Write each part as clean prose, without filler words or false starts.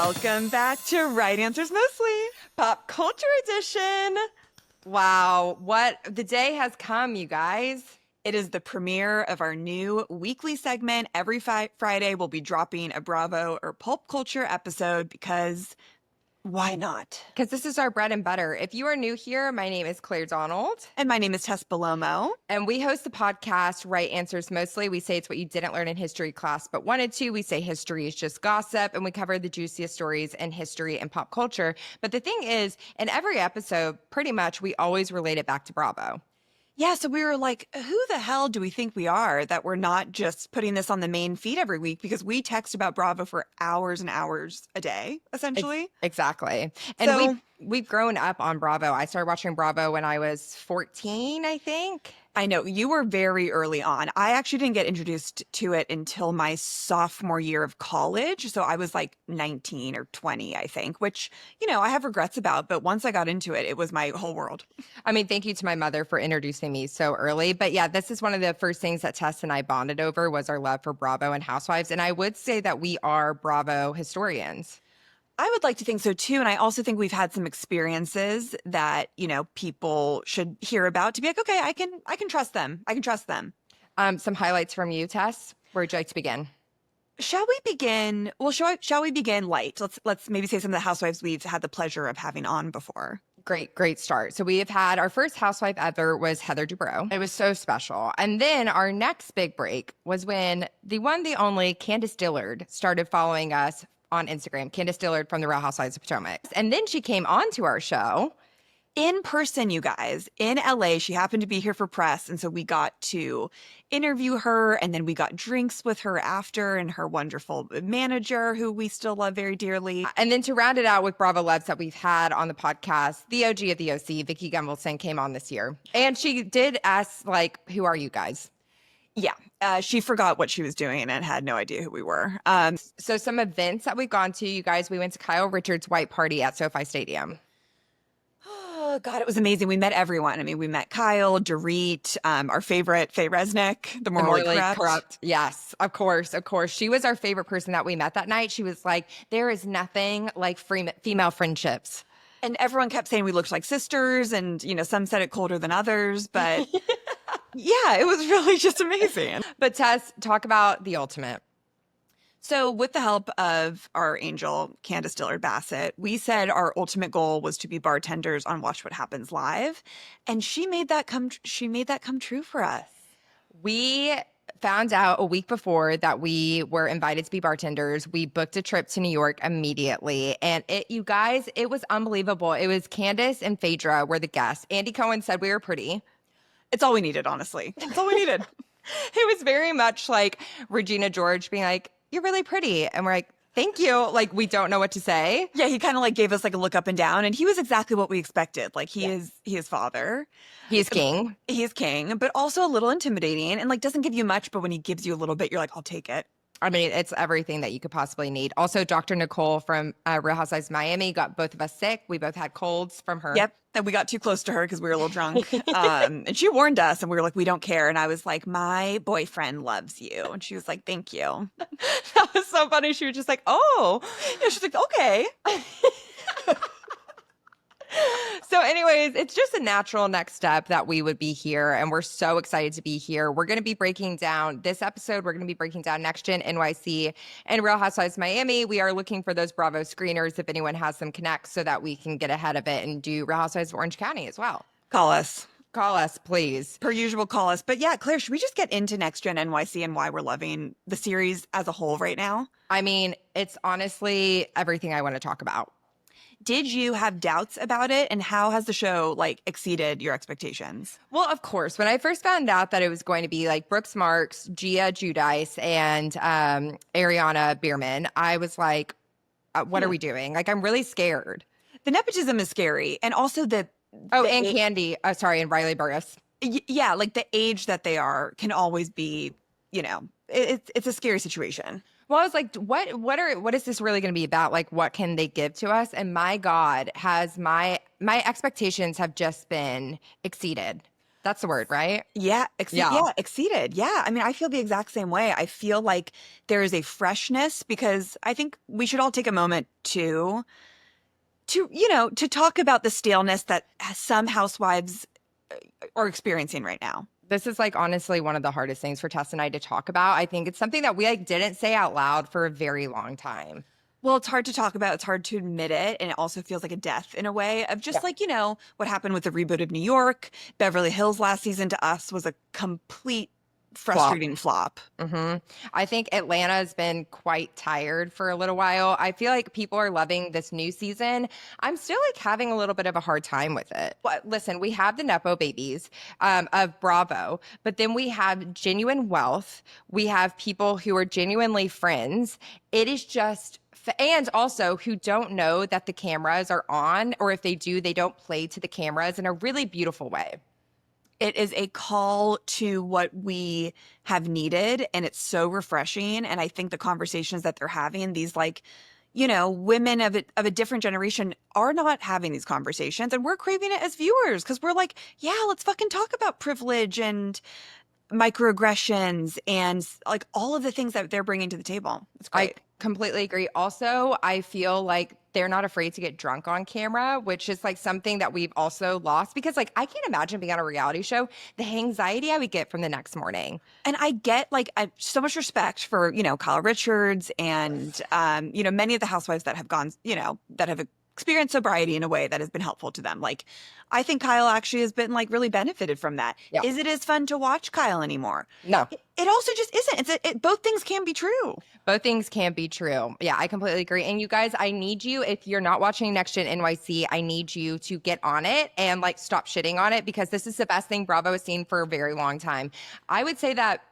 Welcome back to Right Answers Mostly, Pop Culture Edition. Wow, what the day has come, you guys. It is the premiere of our new weekly segment. Every Friday, we'll be dropping a Bravo or Pulp Culture episode because why not? Because this is our bread and butter. If you are new here, my name is Claire Donald. And my name is Tess Bellomo. And we host the podcast, Right Answers Mostly. We say it's what you didn't learn in history class but wanted to. We say history is just gossip, and we cover the juiciest stories in history and pop culture. But the thing is, in every episode, pretty much, we always relate it back to Bravo. Yeah, so we were like, who the hell do we think we are that we're not just putting this on the main feed every week? Because we text about Bravo for hours and hours a day, essentially. Exactly. And So- we've grown up on Bravo. I started watching Bravo when I was 14, I think. I know you were very early on. I actually didn't get introduced to it until my sophomore year of college. So I was like 19 or 20, I think, which, you know, I have regrets about. But once I got into it, it was my whole world. I mean, thank you to my mother for introducing me so early. But yeah, this is one of the first things that Tess and I bonded over was our love for Bravo and Housewives. And I would say that we are Bravo historians. I would like to think so too. And I also think we've had some experiences that, you know, people should hear about to be like, okay, I can trust them. I can trust them. Some highlights from you, Tess. Where would you like to begin? Shall we begin? Well, shall we begin light? Let's maybe say some of the housewives we've had the pleasure of having on before. Great start. So we have had our first housewife ever was Heather Dubrow. It was so special. And then our next big break was when the one, the only Candace Dillard started following us on Instagram. Candace Dillard from the Real Housewives of Potomac. And then she came on to our show. In person, you guys, in LA. She happened to be here for press. And so we got to interview her. And then we got drinks with her after and her wonderful manager, who we still love very dearly. And then to round it out with Bravo Loves that we've had on the podcast, the OG of the OC, Vicki Gunvalson, came on this year. And she did ask, like, who are you guys? Yeah, she forgot what she was doing and had no idea who we were. So some events that we've gone to, you guys, we went to Kyle Richards' white party at SoFi Stadium. Oh, God, it was amazing. We met everyone. I mean, we met Kyle, Dorit, our favorite, Faye Resnick, the morally corrupt. Yes, of course. She was our favorite person that we met that night. She was like, there is nothing like female friendships. And everyone kept saying we looked like sisters and, you know, some said it colder than others, but yeah, it was really just amazing. But Tess, talk about the ultimate. So with the help of our angel, Candace Dillard Bassett, we said our ultimate goal was to be bartenders on Watch What Happens Live. And she made that come true for us. We found out a week before that we were invited to be bartenders. We booked a trip to New York immediately. And you guys, it was unbelievable. It was Candace and Phaedra were the guests. Andy Cohen said we were pretty. It's all we needed, honestly. It's all we needed. It was very much like Regina George being like, you're really pretty. And we're like, thank you. Like, we don't know what to say. Yeah, he kind of like gave us like a look up and down, and he was exactly what we expected. Like he is father. He is king. He is king, but also a little intimidating and like doesn't give you much, but when he gives you a little bit, you're like, I'll take it. I mean, it's everything that you could possibly need. Also, Dr. Nicole from Real Housewives of Miami got both of us sick. We both had colds from her. Yep. And we got too close to her because we were a little drunk. And she warned us and we were like, we don't care. And I was like, my boyfriend loves you. And she was like, thank you. That was so funny. She was just like, oh. Yeah, she's like, okay. So anyways, it's just a natural next step that we would be here. And we're so excited to be here. We're going to be breaking down this episode. We're going to be breaking down Next Gen NYC and Real Housewives of Miami. We are looking for those Bravo screeners if anyone has some connects so that we can get ahead of it and do Real Housewives of Orange County as well. Call us. Call us, please. Per usual, call us. But yeah, Claire, should we just get into Next Gen NYC and why we're loving the series as a whole right now? I mean, it's honestly everything I want to talk about. Did you have doubts about it? And how has the show like exceeded your expectations? Well, of course, when I first found out that it was going to be like Brooks Marks, Gia Giudice, and Ariana Bierman, I was like, what are we doing? Like, I'm really scared. The nepotism is scary. And also Candy, and Riley Burruss. Yeah, like the age that they are can always be, you know, it's a scary situation. Well, I was like, what is this really going to be about? Like, what can they give to us? And my God, has my expectations have just been exceeded. That's the word, right? Yeah, Yeah. yeah, exceeded. Yeah. I mean, I feel the exact same way. I feel like there is a freshness because I think we should all take a moment to talk about the staleness that some housewives are experiencing right now. This is like honestly one of the hardest things for Tess and I to talk about. I think it's something that we like didn't say out loud for a very long time. Well, it's hard to talk about. It's hard to admit it. And it also feels like a death in a way of just Yeah. like, what happened with the reboot of New York. Beverly Hills last season to us was a complete Flop. frustrating flop. I think Atlanta has been quite tired for a little while. I feel like people are loving this new season. I'm still like having a little bit of a hard time with it. But listen, we have the Nepo babies of Bravo, but then we have genuine wealth. We have people who are genuinely friends. It is just and also who don't know that the cameras are on, or if they do, they don't play to the cameras in a really beautiful way. It is a call to what we have needed, and it's so refreshing. And I think the conversations that they're having, these like, women of a different generation are not having these conversations, and we're craving it as viewers because we're like, yeah, let's fucking talk about privilege and microaggressions and like all of the things that they're bringing to the table. It's I great. completely agree. Also, I feel like they're not afraid to get drunk on camera, which is like something that we've also lost because like I can't imagine being on a reality show, the anxiety I would get from the next morning. And I get like so much respect for, Kyle Richards and, many of the housewives that have gone, that have experienced sobriety in a way that has been helpful to them. Like, I think Kyle actually has been like really benefited from that. Yeah. Is it as fun to watch Kyle anymore? No. It also just isn't. Both things can be true. Both things can be true. Yeah, I completely agree. And you guys, I need you, if you're not watching Next Gen NYC, I need you to get on it and like stop shitting on it because this is the best thing Bravo has seen for a very long time. I would say that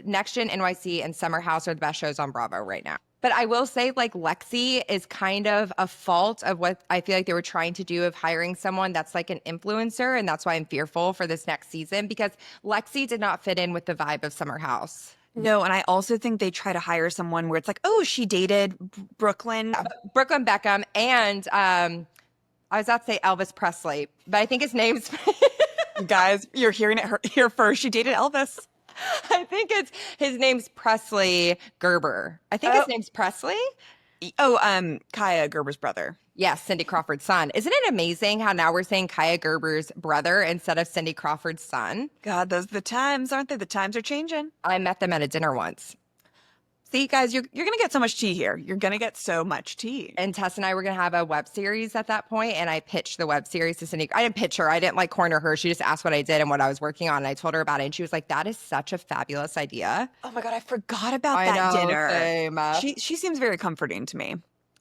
Next Gen NYC and Summerhouse are the best shows on Bravo right now. But I will say, like, Lexi is kind of a fault of what I feel like they were trying to do of hiring someone that's like an influencer. And that's why I'm fearful for this next season because Lexi did not fit in with the vibe of Summerhouse. No, and I also think they try to hire someone where it's like, oh, she dated Brooklyn. Brooklyn Beckham and I was about to say Elvis Presley, but I think his name's Guys, you're hearing it here first. She dated Elvis. I think his name's Presley Gerber. I think his name's Presley. Oh, Kaya Gerber's brother. Yes, Cindy Crawford's son. Isn't it amazing how now we're saying Kaya Gerber's brother instead of Cindy Crawford's son? God, those are the times, aren't they? The times are changing. I met them at a dinner once. See, guys, you're gonna get so much tea here. You're gonna get so much tea. And Tess and I were gonna have a web series at that point, and I pitched the web series to Cindy. I didn't pitch her. I didn't like corner her. She just asked what I did and what I was working on, and I told her about it, and she was like, "That is such a fabulous idea." Oh my God, I forgot about I that know, dinner. same. She seems very comforting to me.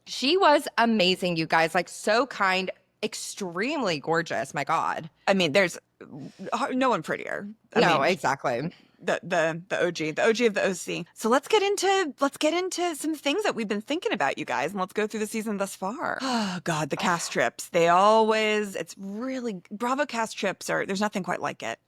She was amazing, you guys. Like so kind, extremely gorgeous. My God. I mean, there's no one prettier. No, mean, exactly. the OG of the OC. So let's get into some things that we've been thinking about, you guys, and let's go through the season thus far. Oh God, the cast trips. It's really Bravo cast trips there's nothing quite like it.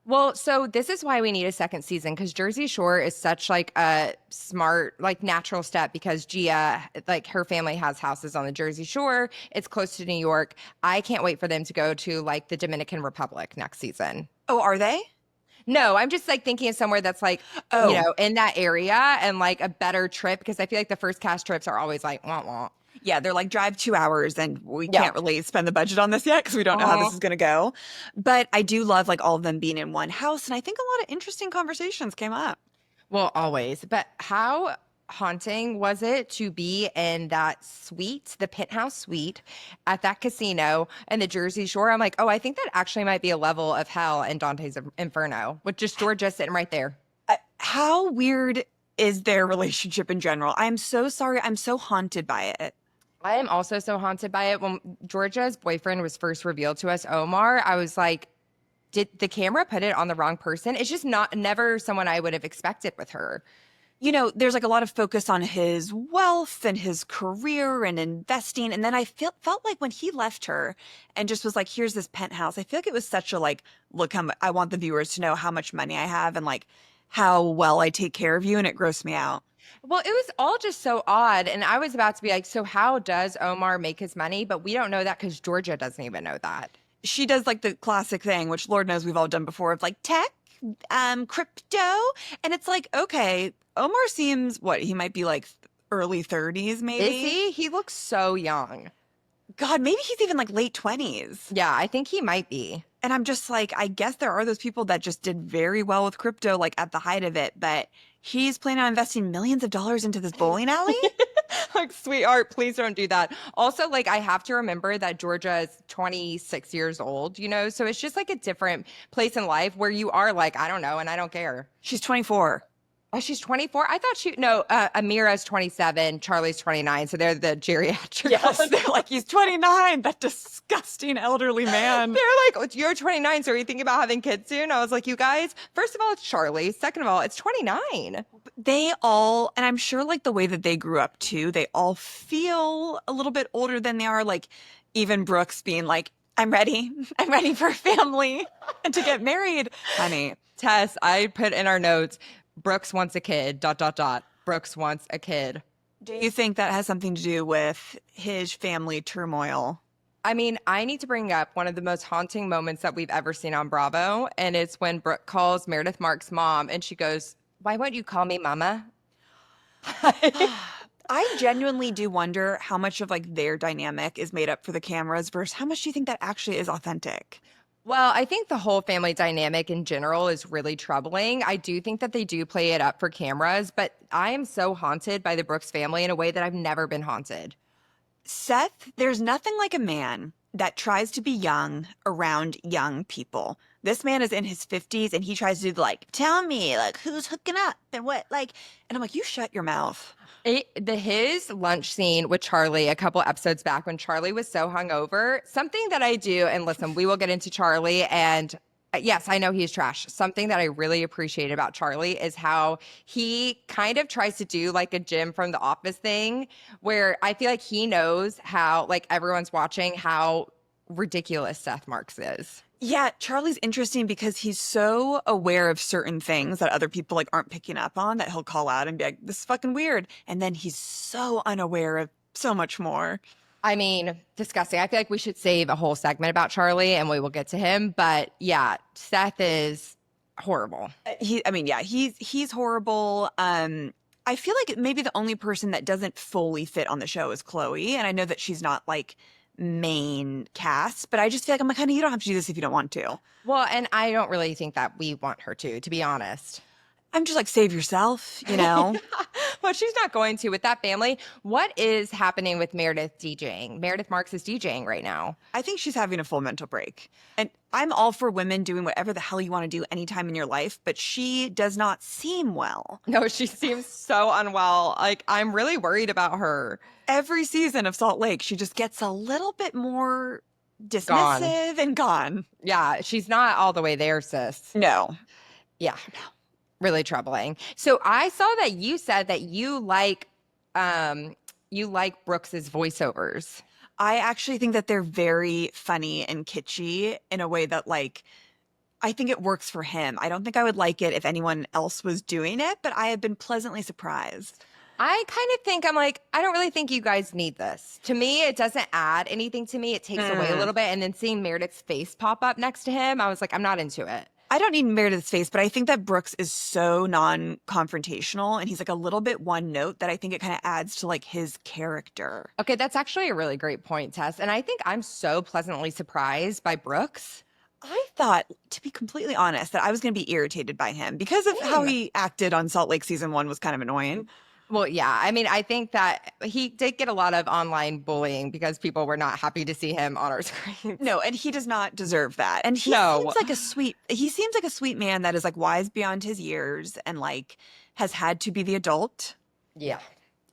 Well, so this is why we need a second season because Jersey Shore is such like a smart, like natural step because Gia, like her family has houses on the Jersey Shore. It's close to New York. I can't wait for them to go to like the Dominican Republic next season. Oh, are they? No, I'm just like thinking of somewhere that's like, in that area and like a better trip because I feel like the first cast trips are always like, wah, wah. Yeah, they're like drive 2 hours and we can't really spend the budget on this yet because we don't know how this is going to go. But I do love like all of them being in one house. And I think a lot of interesting conversations came up. Well, always. But how haunting was it to be in that suite, the penthouse suite at that casino in the Jersey Shore? I'm like, oh, I think that actually might be a level of hell in Dante's Inferno with just Georgia sitting right there. How weird is their relationship in general? I'm so sorry. I'm so haunted by it. I am also so haunted by it. When Georgia's boyfriend was first revealed to us, Omar, I was like, did the camera put it on the wrong person? It's just never someone I would have expected with her. There's like a lot of focus on his wealth and his career and investing. And then I felt like when he left her and just was like, here's this penthouse, I feel like it was such a like, look, I want the viewers to know how much money I have and like how well I take care of you. And it grossed me out. Well, it was all just so odd. And I was about to be like, so how does Omar make his money? But we don't know that because Georgia doesn't even know that. she does like the classic thing, which Lord knows we've all done before, of like tech, crypto. And it's like, okay, Omar seems what he might be like early 30s, Is maybe. he? He looks so young. God, maybe he's even like late 20s. Yeah, I think he might be. And I'm just like, I guess there are those people that just did very well with crypto, like at the height of it, but he's planning on investing millions of dollars into this bowling alley. Like, sweetheart, please don't do that. Also, like, I have to remember that Georgia is 26 years old, you know? So it's just like a different place in life where you are like, I don't know, and I don't care. She's 24. Oh, she's 24? I thought no, Amira's 27, Charlie's 29. So they're the geriatric. Yes, they're like, he's 29, that disgusting elderly man. They're like, oh, you're 29, so are you thinking about having kids soon? I was like, you guys, first of all, it's Charlie. Second of all, it's 29. They all, and I'm sure like the way that they grew up too, they all feel a little bit older than they are. Like even Brooks being like, I'm ready. I'm ready for a family and to get married. Honey. Tess, I put in our notes, Brooks wants a kid, ... Brooks wants a kid. Do you think that has something to do with his family turmoil? I mean, I need to bring up one of the most haunting moments that we've ever seen on Bravo. And it's when Brooke calls Meredith Marks' mom and she goes, why won't you call me mama? I genuinely do wonder how much of like their dynamic is made up for the cameras versus how much do you think that actually is authentic? Well, I think the whole family dynamic in general is really troubling. I do think that they do play it up for cameras, but I am so haunted by the Brooks family in a way that I've never been haunted. Seth, there's nothing like a man that tries to be young around young people. This man is in his 50s and he tries to do like, tell me like who's hooking up and what like, and I'm like, you shut your mouth. His lunch scene with Charlie a couple episodes back when Charlie was so hungover, something that I do, and listen, we will get into Charlie, and yes, I know he's trash. Something that I really appreciate about Charlie is how he kind of tries to do like a Jim from The Office thing, where I feel like he knows how, like everyone's watching, how ridiculous Seth Marks is. Yeah, Charlie's interesting because he's so aware of certain things that other people like aren't picking up on that he'll call out and be like, this is fucking weird. And then he's so unaware of so much more. I mean, disgusting. I feel like we should save a whole segment about Charlie and we will get to him. But yeah, Seth is horrible. He's horrible. I feel like maybe the only person that doesn't fully fit on the show is Chloe. And I know that she's not like main cast, but I just feel like I'm like, honey, you don't have to do this if you don't want to. Well, and I don't really think that we want her to be honest. I'm just like, save yourself, you know? Well, she's not going to with that family. What is happening with Meredith DJing? Meredith Marks is DJing right now. I think she's having a full mental break. And I'm all for women doing whatever the hell you want to do anytime in your life, but she does not seem well. No, she seems so unwell. Like, I'm really worried about her. Every season of Salt Lake, she just gets a little bit more dismissive and gone. Yeah, she's not all the way there, sis. No. Yeah. Really troubling. So I saw that you said that you like Brooks's voiceovers. I actually think that they're very funny and kitschy in a way that like I think it works for him. I don't think I would like it if anyone else was doing it, but I have been pleasantly surprised. I kind of think I'm like, I don't really think you guys need this. To me, it doesn't add anything to me. It takes away a little bit. And then seeing Meredith's face pop up next to him, I was like, I'm not into it. I don't need Meredith's face, but I think that Brooks is so non-confrontational and he's like a little bit one note that I think it kind of adds to like his character. Okay, that's actually a really great point, Tess. And I think I'm so pleasantly surprised by Brooks. I thought, to be completely honest, that I was going to be irritated by him because of how he acted on Salt Lake season 1 was kind of annoying. Well, yeah. I mean, I think that he did get a lot of online bullying because people were not happy to see him on our screen. No, and he does not deserve that. And he seems like a sweet man that is like wise beyond his years and like has had to be the adult. Yeah.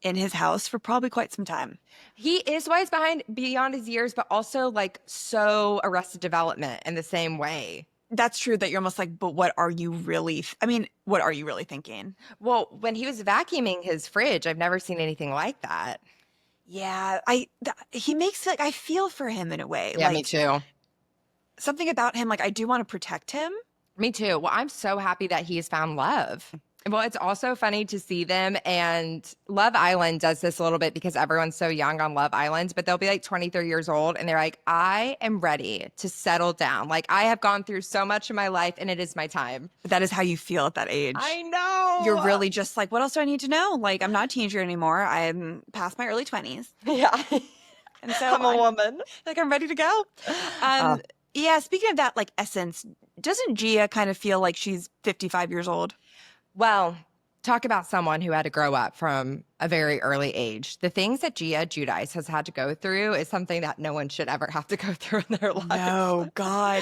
In his house for probably quite some time. He is wise beyond his years, but also like so Arrested Development in the same way. That's true that you're almost like, but what are you really thinking? Well, when he was vacuuming his fridge, I've never seen anything like that. Yeah, he makes like, I feel for him in a way. Yeah, like, me too. Something about him, like I do want to protect him. Me too. Well, I'm so happy that he has found love. Well, it's also funny to see them, and Love Island does this a little bit because everyone's so young on Love Island, but they'll be like 23 years old and they're like, I am ready to settle down. Like, I have gone through so much in my life and it is my time. But that is how you feel at that I age. You're know. really just like, what else do I need to know? Like, I'm not a teenager anymore. I'm past my early 20s. Yeah. And so I'm a woman. I'm ready to go. Uh, Yeah, speaking of that, like essence, doesn't Gia kind of feel like she's 55 years old? well, talk about someone who had to grow up from a very early age. The things that Gia Giudice has had to go through is something that no one should ever have to go through in their life. No, God.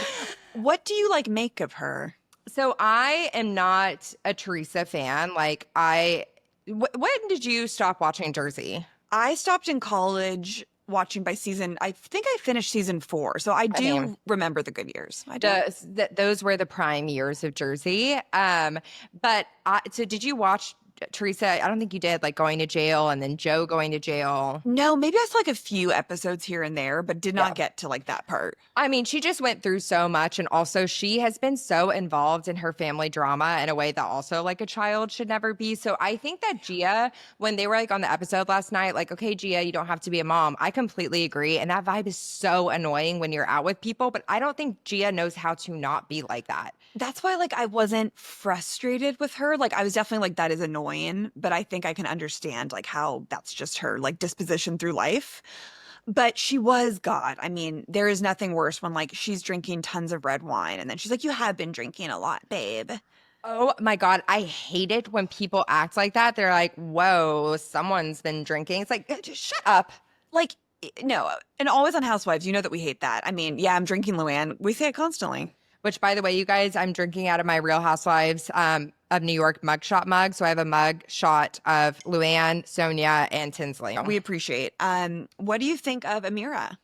What do you like make of her? So I am not a Teresa fan. Like when did you stop watching Jersey? I stopped in college watching by season. I think I finished season 4, so I Same. do remember the good years. I do. Those were the prime years of Jersey. So did you watch Teresa? I don't think you did. Like going to jail and then Joe going to jail. No, maybe I saw like a few episodes here and there, but did Yeah. not get to like that part. I mean, she just went through so much. And also, she has been so involved in her family drama in a way that also, like, a child should never be. So I think that Gia, when they were like on the episode last night, like, okay, Gia, you don't have to be a mom. I completely agree. And that vibe is so annoying when you're out with people. But I don't think Gia knows how to not be like that. That's why like I wasn't frustrated with her. Like I was definitely like that is annoying, but I think I can understand like how that's just her like disposition through life. But she was God. I mean, there is nothing worse when like she's drinking tons of red wine and then she's like, "You have been drinking a lot, babe." Oh my God. I hate it when people act like that. They're like, whoa, someone's been drinking. It's like, just shut up. Like no, and always on Housewives, you know that we hate that. I mean, yeah, I'm drinking Luann. We say it constantly. Which, by the way, you guys, I'm drinking out of my Real Housewives of New York mugshot mug. So I have a mug shot of Luann, Sonia, and Tinsley. We appreciate. What do you think of Amira?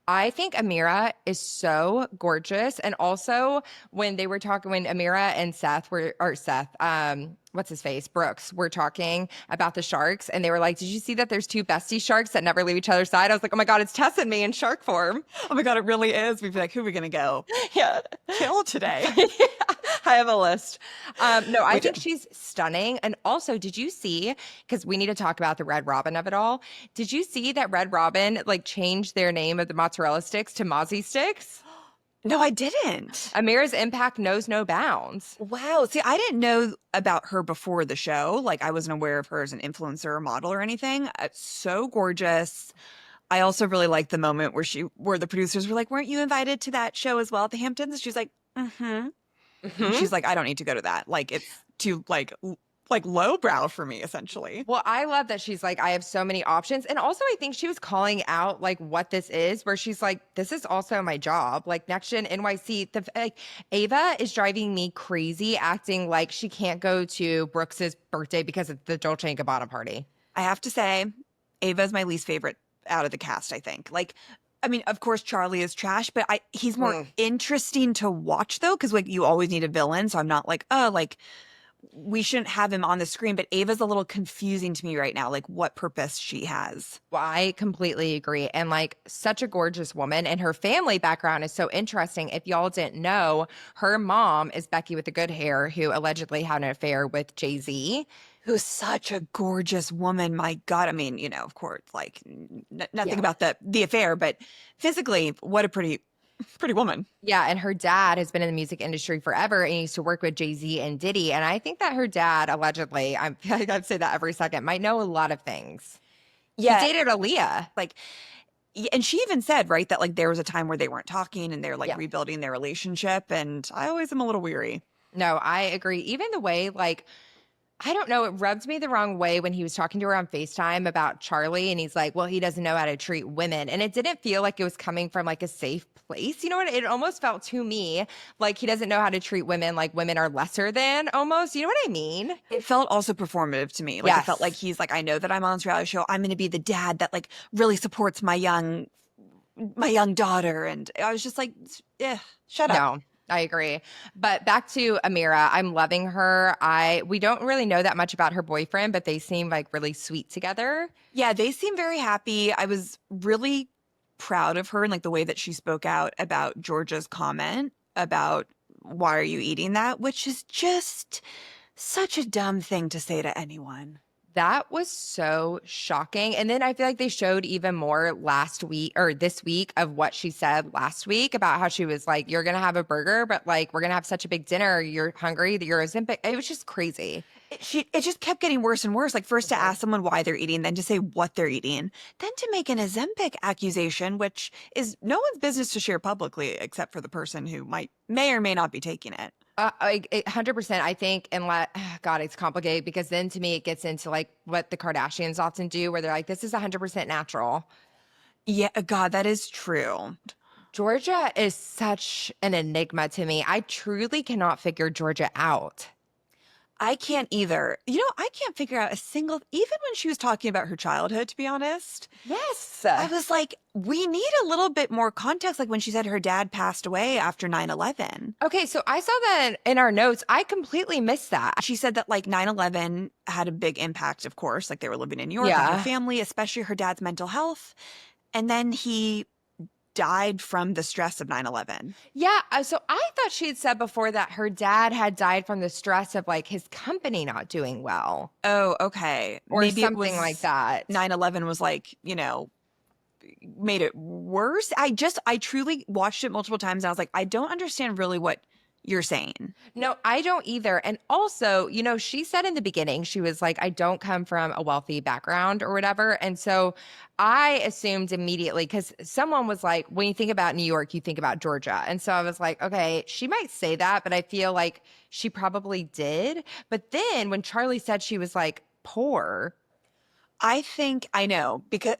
I think Amira is so gorgeous. And also when they were talking, when Amira and what's his face? Brooks were talking about the sharks. And they were like, did you see that there's two bestie sharks that never leave each other's side? I was like, oh my God, it's Tess and me in shark form. Oh my God, it really is. We'd be like, who are we gonna go Yeah. kill today? I have a list. No, I We think do. she's stunning. And also, did you see, because we need to talk about the Red Robin of it all. Did you see that Red Robin like changed their name of the mozzarella sticks to Mozzie sticks? No, I didn't. Amira's impact knows no bounds. Wow. See, I didn't know about her before the show. Like, I wasn't aware of her as an influencer or model or anything. So gorgeous. I also really liked the moment where the producers were like, "Weren't you invited to that show as well at the Hamptons?" She's like, "Mm-hmm." And she's like, "I don't need to go to that. Like, it's too like lowbrow for me, essentially." Well, I love that she's like, I have so many options. And also, I think she was calling out like what this is, where she's like, this is also my job. Like Next Gen NYC, like Ava is driving me crazy, acting like she can't go to Brooks's birthday because of the Dolce and Gabbana party. I have to say, Ava is my least favorite out of the cast, I think. Like, I mean, of course, Charlie is trash, but he's more interesting to watch though, because like you always need a villain. So I'm not like, oh, like we shouldn't have him on the screen. But Ava's a little confusing to me right now, like what purpose she has. Well, I completely agree. And like such a gorgeous woman. And her family background is so interesting. If y'all didn't know, her mom is Becky with the good hair, who allegedly had an affair with Jay-Z. Who's such a gorgeous woman. My God. I mean, you know, of course, like nothing Yeah. about the affair, but physically, what a pretty woman. Yeah, and her dad has been in the music industry forever and he used to work with Jay-Z and Diddy. And I think that her dad, allegedly, I say that every second, might know a lot of things. Yeah. He dated Aaliyah. Like, and she even said, right, that like there was a time where they weren't talking and they're like Yeah. rebuilding their relationship. And I always am a little weary. No, I agree. Even the way, like, I don't know, it rubbed me the wrong way when he was talking to her on FaceTime about Charlie and he's like, well, he doesn't know how to treat women. And it didn't feel like it was coming from like a safe place. You know what? It almost felt to me like he doesn't know how to treat women like women are lesser than almost. You know what I mean? It felt also performative to me. Like it felt like Yes. he's like, I know that I'm on this reality show. I'm going to be the dad that like really supports my young daughter. And I was just like, yeah, shut up. No. I agree. But back to Amira, I'm loving her. We don't really know that much about her boyfriend, but they seem like really sweet together. Yeah, they seem very happy. I was really proud of her and like the way that she spoke out about Georgia's comment about why are you eating that, which is just Such a dumb thing to say to anyone. That was so shocking. And then I feel like they showed even more last week or this week of what she said last week about how she was like, you're going to have a burger, but like, we're going to have such a big dinner. You're hungry that you're Ozempic. It was just crazy. It just kept getting worse and worse. Like first to Mhm. ask someone why they're eating, then to say what they're eating, then to make an Ozempic accusation, which is no one's business to share publicly except for the person who may or may not be taking it. 100%. I think, and God, it's complicated because then to me, it gets into like what the Kardashians often do, where they're like, this is 100% natural. Yeah, God, that is true. Georgia is such an enigma to me. I truly cannot figure Georgia out. I can't either. I can't figure out a single, even when she was talking about her childhood, to be honest, Yes. I was like, we need a little bit more context. Like when she said her dad passed away after 9/11. Okay, so I saw that in our notes. I completely missed that. She said that like 9/11 had a big impact, of course, like they were living in New York on her Yeah. family, especially her dad's mental health. And then he died from the stress of 9/11. Yeah. So I thought she had said before that her dad had died from the stress of like his company not doing well Oh, okay. or Maybe it something like was that. 9/11 was like, made it worse. I truly watched it multiple times and I was like, I don't understand really what you're saying. No, I don't either. And also, she said in the beginning, she was like, I don't come from a wealthy background or whatever. And so I assumed immediately, because someone was like, when you think about New York, you think about Georgia. And so I was like, okay, she might say that, but I feel like she probably did. But then when Charlie said she was like poor, I think I know because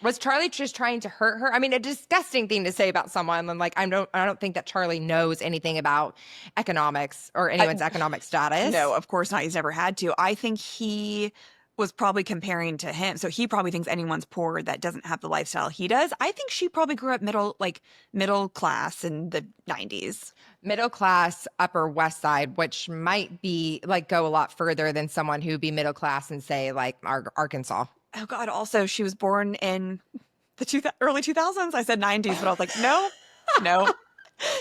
was Charlie just trying to hurt her? I mean, a disgusting thing to say about someone. And like, I don't think that Charlie knows anything about economics or anyone's economic no, status. of course not. He's never had to. I think he was probably comparing to him. So he probably thinks anyone's poor that doesn't have the lifestyle he does. I think she probably grew up middle class in the 90s. Middle class, Upper West Side, which might be like go a lot further than someone who'd be middle class and say like Arkansas. Oh God, also she was born in the early 2000s. I said 90s, but I was like, no, no.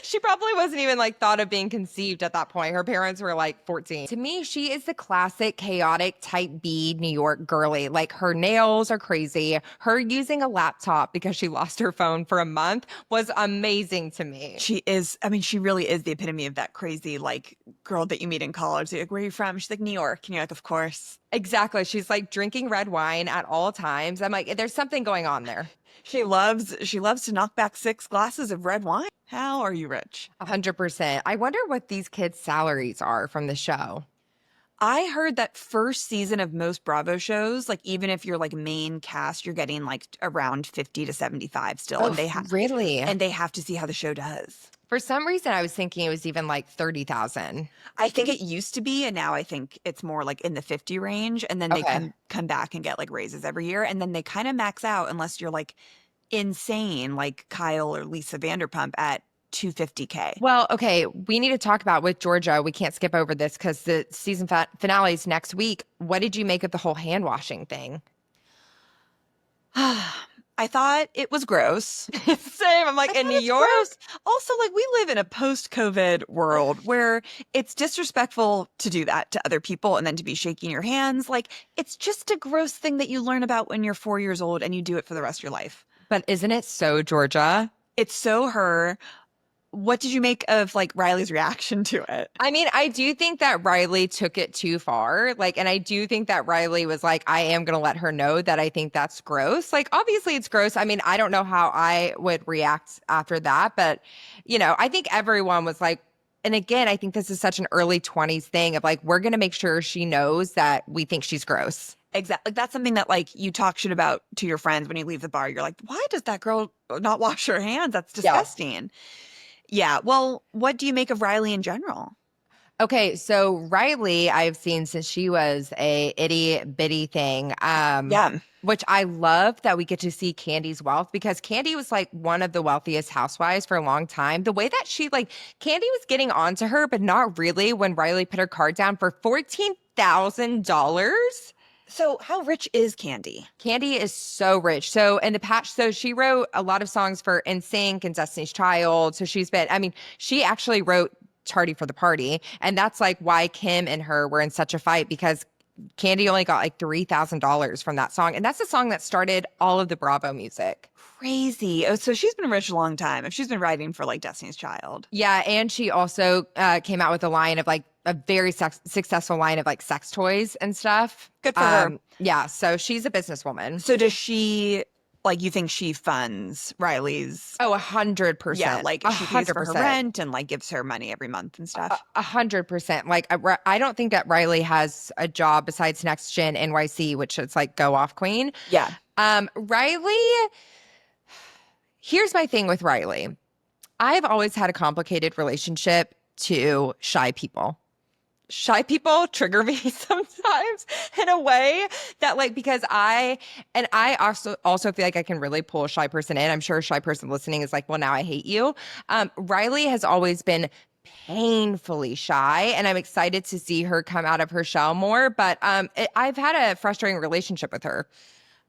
She probably wasn't even like thought of being conceived at that point. Her parents were like 14. To me, she is the classic chaotic type B New York girly. Like her nails are crazy. Her using a laptop because she lost her phone for a month was amazing to me. She really is the epitome of that crazy like girl that you meet in college. You're like, where are you from? She's like, New York. And you're like, of course. Exactly. She's like drinking red wine at all times. I'm like, there's something going on there. She loves to knock back 6 glasses of red wine. How are you rich? 100%. I wonder what these kids' salaries are from the show. I heard that first season of most Bravo shows, like even if you're like main cast, you're getting like around 50 to 75 still. Oh, And really? they have to see how the show does. For some reason, I was thinking it was even like 30,000. I think it used to be, and now I think it's more like in the 50 range. And then they Okay. come back and get like raises every year. And then they kind of max out unless you're like insane, like Kyle or Lisa Vanderpump at 250K. Well, okay, we need to talk about with Georgia. We can't skip over this because the season finale is next week. What did you make of the whole hand washing thing? I thought it was gross. Same. I'm like, I in thought New it's York? gross. Also, like we live in a post-COVID world where it's disrespectful to do that to other people and then to be shaking your hands. Like it's just a gross thing that you learn about when you're 4 years old and you do it for the rest of your life. But isn't it so Georgia? It's so her. What did you make of like Riley's reaction to it? I mean, I do think that Riley took it too far. Like, and I do think that Riley was like, I am going to let her know that I think that's gross. Like, obviously it's gross. I mean, I don't know how I would react after that, but, I think everyone was like, and again, I think this is such an early 20s thing of like, we're going to make sure she knows that we think she's gross. Exactly. Like that's something that like you talk shit about to your friends when you leave the bar. You're like, why does that girl not wash her hands? That's disgusting. Yeah. Well, what do you make of Riley in general? Okay, so Riley, I've seen since she was a itty bitty thing. Yeah. Which I love that we get to see Candy's wealth because Candy was like one of the wealthiest housewives for a long time. The way that Candy was getting onto her, but not really when Riley put her card down for $14,000. So how rich is Candy? Candy is so rich. So in the past, so she wrote a lot of songs for NSYNC and Destiny's Child. So she actually wrote tardy for the party. And that's like why Kim and her were in such a fight, because Candy only got like $3,000 from that song. And that's the song that started all of the Bravo music. Crazy. Oh, so she's been rich a long time. If she's been writing for like Destiny's Child. Yeah. And she also came out with a line of like a very successful line of like sex toys and stuff. Good for her. Yeah. So she's a businesswoman. So does she, like, you think she funds Riley's? Oh, 100%. Yeah, like she pays for her 100%. rent and like gives her money every month and stuff. 100%. Like, I don't think that Riley has a job besides Next Gen NYC, which is like go off queen. Yeah. Riley, here's my thing with Riley. I've always had a complicated relationship to shy people. Shy people trigger me sometimes in a way that, like, because I also feel like I can really pull a shy person in. I'm sure a shy person listening is like, well, now I hate you. Riley has always been painfully shy, and I'm excited to see her come out of her shell more. But I've had a frustrating relationship with her.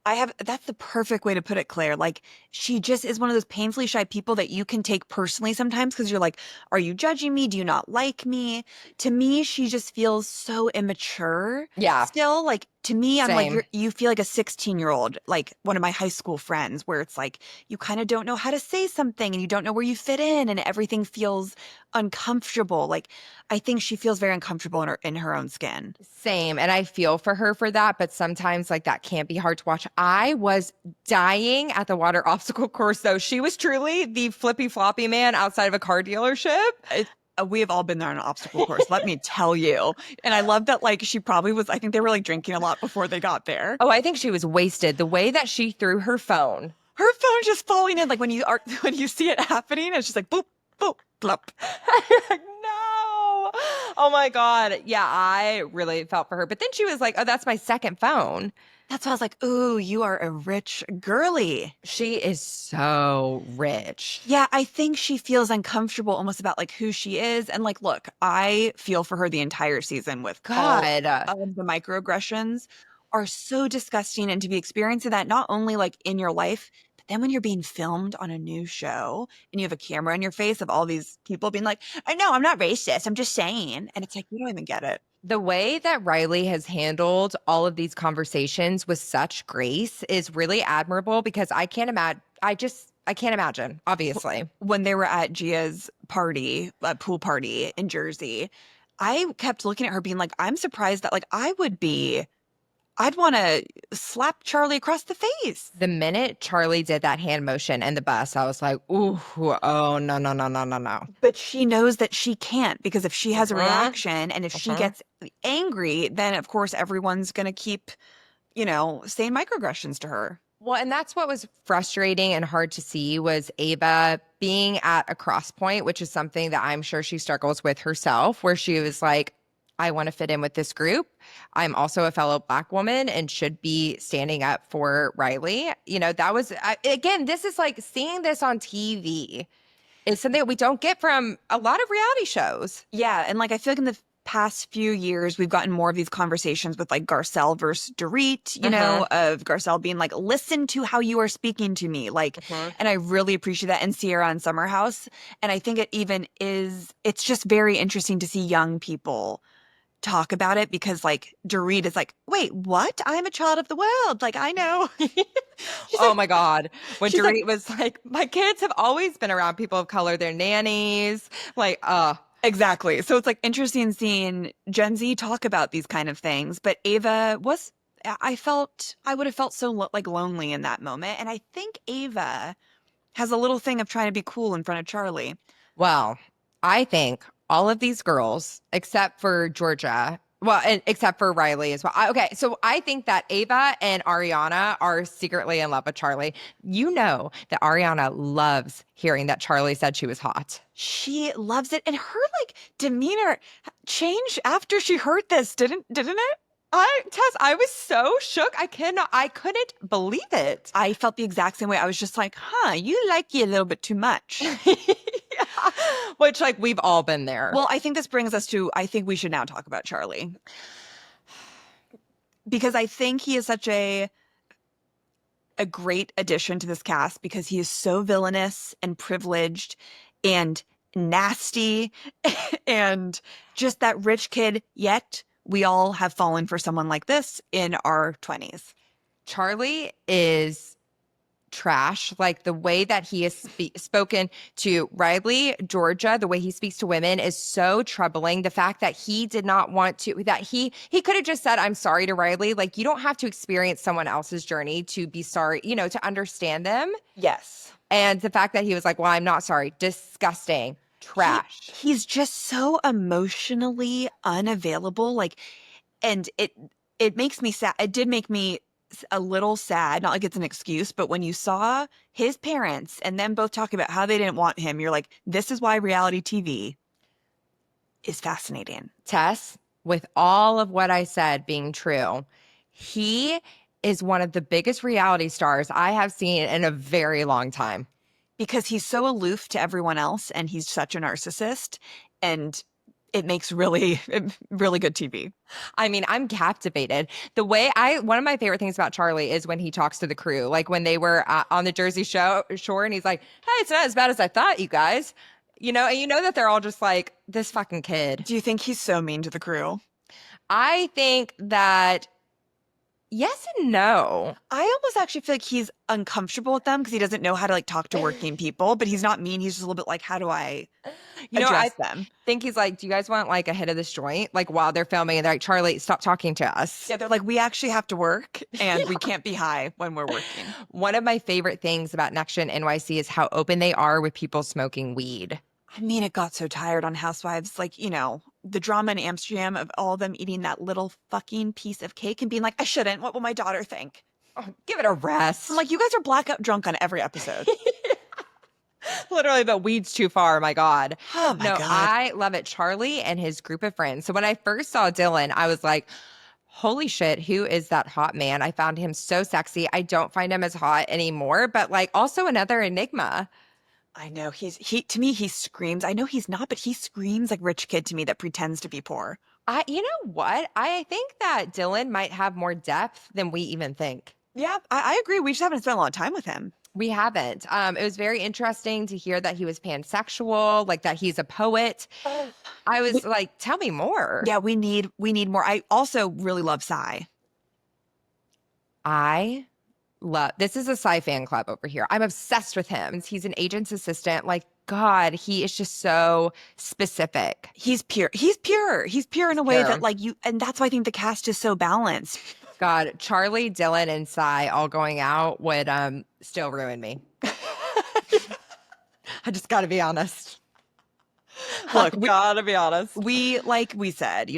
That's the perfect way to put it, Claire. Like, she just is one of those painfully shy people that you can take personally sometimes because you're like, are you judging me? Do you not like me? To me, she just feels so immature. Yeah. Still, like, to me, I'm Same. like, you feel like a 16-year-old, like one of my high school friends, where it's like, you kind of don't know how to say something and you don't know where you fit in and everything feels uncomfortable. Like, I think she feels very uncomfortable in her own skin. Same. And I feel for her for that. But sometimes, like, that can't be hard to watch. I was dying at the water obstacle course, though. She was truly the flippy floppy man outside of a car dealership. We have all been there on an obstacle course, let me tell you. And I love that, like, she probably was, I think they were like drinking a lot before they got there. Oh, I think she was wasted. The way that she threw her phone. Her phone just falling in, like when you see it happening, it's just like boop, boop, plop. No. Oh my God. Yeah, I really felt for her. But then she was like, oh, that's my second phone. That's why I was like, ooh, you are a rich girly. She is so rich. Yeah, I think she feels uncomfortable almost about like who she is. And like, look, I feel for her the entire season with God. all of the microaggressions are so disgusting. And to be experiencing that not only like in your life, but then when you're being filmed on a new show and you have a camera in your face of all these people being like, I know, I'm not racist, I'm just saying. And it's like, you don't even get it. The way that Riley has handled all of these conversations with such grace is really admirable, because I can't imagine. I can't imagine, obviously. When they were at Gia's party, pool party in Jersey, I kept looking at her being like, I'm surprised that like I'd want to slap Charlie across the face. The minute Charlie did that hand motion and the bus, I was like, ooh, oh, no, no, no, no, no, no. But she knows that she can't, because if she has a reaction and if she gets angry, then of course everyone's going to keep, saying microaggressions to her. Well, and that's what was frustrating and hard to see, was Ava being at a cross point, which is something that I'm sure she struggles with herself, where she was like, I want to fit in with this group. I'm also a fellow Black woman and should be standing up for Riley. That was, again, this is like seeing this on TV is something that we don't get from a lot of reality shows. Yeah. And like, I feel like in the past few years, we've gotten more of these conversations with like Garcelle versus Dorit, of Garcelle being like, listen to how you are speaking to me. Like, and I really appreciate that. And Sierra and Summerhouse. And I think it's just very interesting to see young people talk about it, because like Dorit is like, wait, what? I'm a child of the world. Like, I know. My God. When Dorit was like, my kids have always been around people of color, their nannies, like, Exactly. So it's like interesting seeing Gen Z talk about these kind of things. But Ava I would have felt so like lonely in that moment. And I think Ava has a little thing of trying to be cool in front of Charlie. Well, I think all of these girls, except for Georgia, and except for Riley as well. Okay, so I think that Ava and Ariana are secretly in love with Charlie. You know that Ariana loves hearing that Charlie said she was hot. She loves it. And her like demeanor changed after she heard this, didn't it? Tess, I was so shook. I couldn't believe it. I felt the exact same way. I was just like, you like you a little bit too much. Yeah. Which, like, we've all been there. Well, I think this brings us to, I think we should now talk about Charlie. Because I think he is such a great addition to this cast, because he is so villainous and privileged and nasty, and just that rich kid. Yet we all have fallen for someone like this in our 20s. Charlie is trash. Like the way that he has spoken to Riley, Georgia, the way he speaks to women is so troubling. The fact that he did not want to, that he could have just said, "I'm sorry" to Riley. Like you don't have to experience someone else's journey to be sorry, to understand them. Yes. And the fact that he was like, "Well, I'm not sorry," disgusting, trash. He's just so emotionally unavailable. Like, and it makes me sad. It did make me a little sad. Not like it's an excuse, but when you saw his parents and them both talking about how they didn't want him, you're like, this is why reality TV is fascinating. Tess, with all of what I said being true, he is one of the biggest reality stars I have seen in a very long time. Because he's so aloof to everyone else and he's such a narcissist, and it makes really, really good TV. I mean, I'm captivated. One of my favorite things about Charlie is when he talks to the crew, like when they were on the Jersey shore and he's like, "Hey, it's not as bad as I thought, you guys." And you know that they're all just like, this fucking kid. Do you think he's so mean to the crew? I think that yes and no. I almost actually feel like he's uncomfortable with them because he doesn't know how to like talk to working people, but he's not mean. He's just a little bit like, how do I address them? Think he's like, "Do you guys want like a hit of this joint?" Like while they're filming and they're like, "Charlie, stop talking to us." Yeah, they're like, we actually have to work and we can't be high when we're working. One of my favorite things about Next Gen NYC is how open they are with people smoking weed. I mean, it got so tired on Housewives. Like, the drama in Amsterdam of all of them eating that little fucking piece of cake and being like, I shouldn't. What will my daughter think? Oh, give it a rest. I'm like, you guys are blackout drunk on every episode. Literally, but weed's too far. My God. Oh my No, God. I love it. Charlie and his group of friends. So when I first saw Dylan, I was like, holy shit, who is that hot man? I found him so sexy. I don't find him as hot anymore, but like also another enigma. I know to me, he screams. I know he's not, but he screams like rich kid to me that pretends to be poor. You know what? I think that Dylan might have more depth than we even think. Yeah, I agree. We just haven't spent a lot of time with him. We haven't. It was very interesting to hear that he was pansexual, like that he's a poet. I was like, tell me more. Yeah, we need more. I also really love Psy. This is a Psy fan club over here. I'm obsessed with him. He's an agent's assistant. Like, God, he is just so specific. He's pure. He's pure in a way that like and that's why I think the cast is so balanced. God, Charlie, Dylan, and Psy all going out would still ruin me. I just gotta be honest. Look, gotta be honest. Like we said,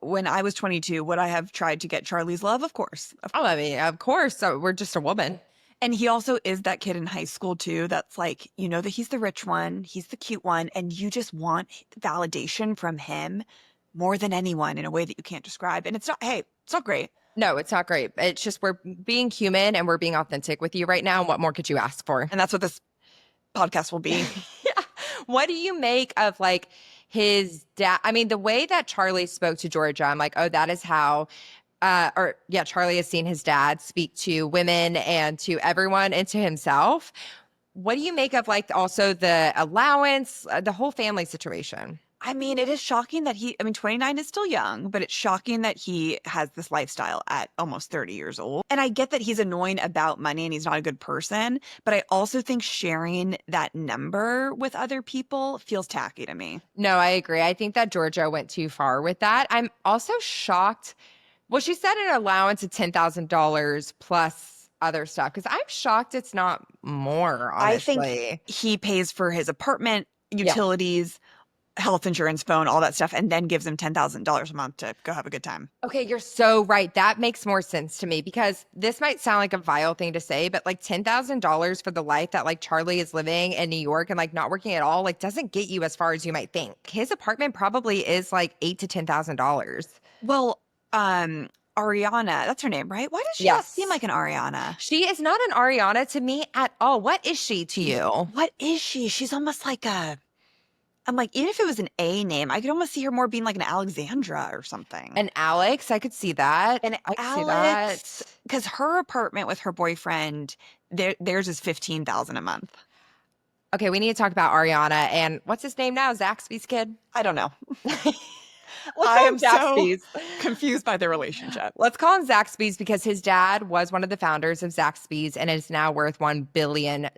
when I was 22, would I have tried to get Charlie's love? Of course. I mean, of course. So we're just a woman. And he also is that kid in high school too. That's like, that he's the rich one, he's the cute one, and you just want validation from him more than anyone in a way that you can't describe. And it's not great. No, it's not great. It's just we're being human and we're being authentic with you right now. And what more could you ask for? And that's what this podcast will be. Yeah. What do you make of like his dad? I mean, the way that Charlie spoke to Georgia, I'm like, oh, that is how, Charlie has seen his dad speak to women and to everyone and to himself. What do you make of like also the allowance, the whole family situation? I mean, it is shocking that 29 is still young, but it's shocking that he has this lifestyle at almost 30 years old. And I get that he's annoying about money and he's not a good person, but I also think sharing that number with other people feels tacky to me. No, I agree. I think that Georgia went too far with that. I'm also shocked. Well, she said an allowance of $10,000 plus other stuff, because I'm shocked it's not more, honestly. I think he pays for his apartment, utilities, health insurance, phone, all that stuff, and then gives him $10,000 a month to go have a good time. Okay, you're so right. That makes more sense to me, because this might sound like a vile thing to say, but like $10,000 for the life that like Charlie is living in New York and like not working at all, like doesn't get you as far as you might think. His apartment probably is like $8,000 to $10,000. Well, Ariana, that's her name, right? Why does she not seem like an Ariana? She is not an Ariana to me at all. What is she to you? What is she? She's almost like I'm like, even if it was an A name, I could almost see her more being like an Alexandra or something. An Alex, I could see that. And Alex, because her apartment with her boyfriend, theirs is $15,000 a month. Okay, we need to talk about Ariana and what's his name now? Zaxby's kid? I don't know. Let's I call am him so Zaxby's. confused by their relationship. Let's call him Zaxby's because his dad was one of the founders of Zaxby's and is now worth $1 billion.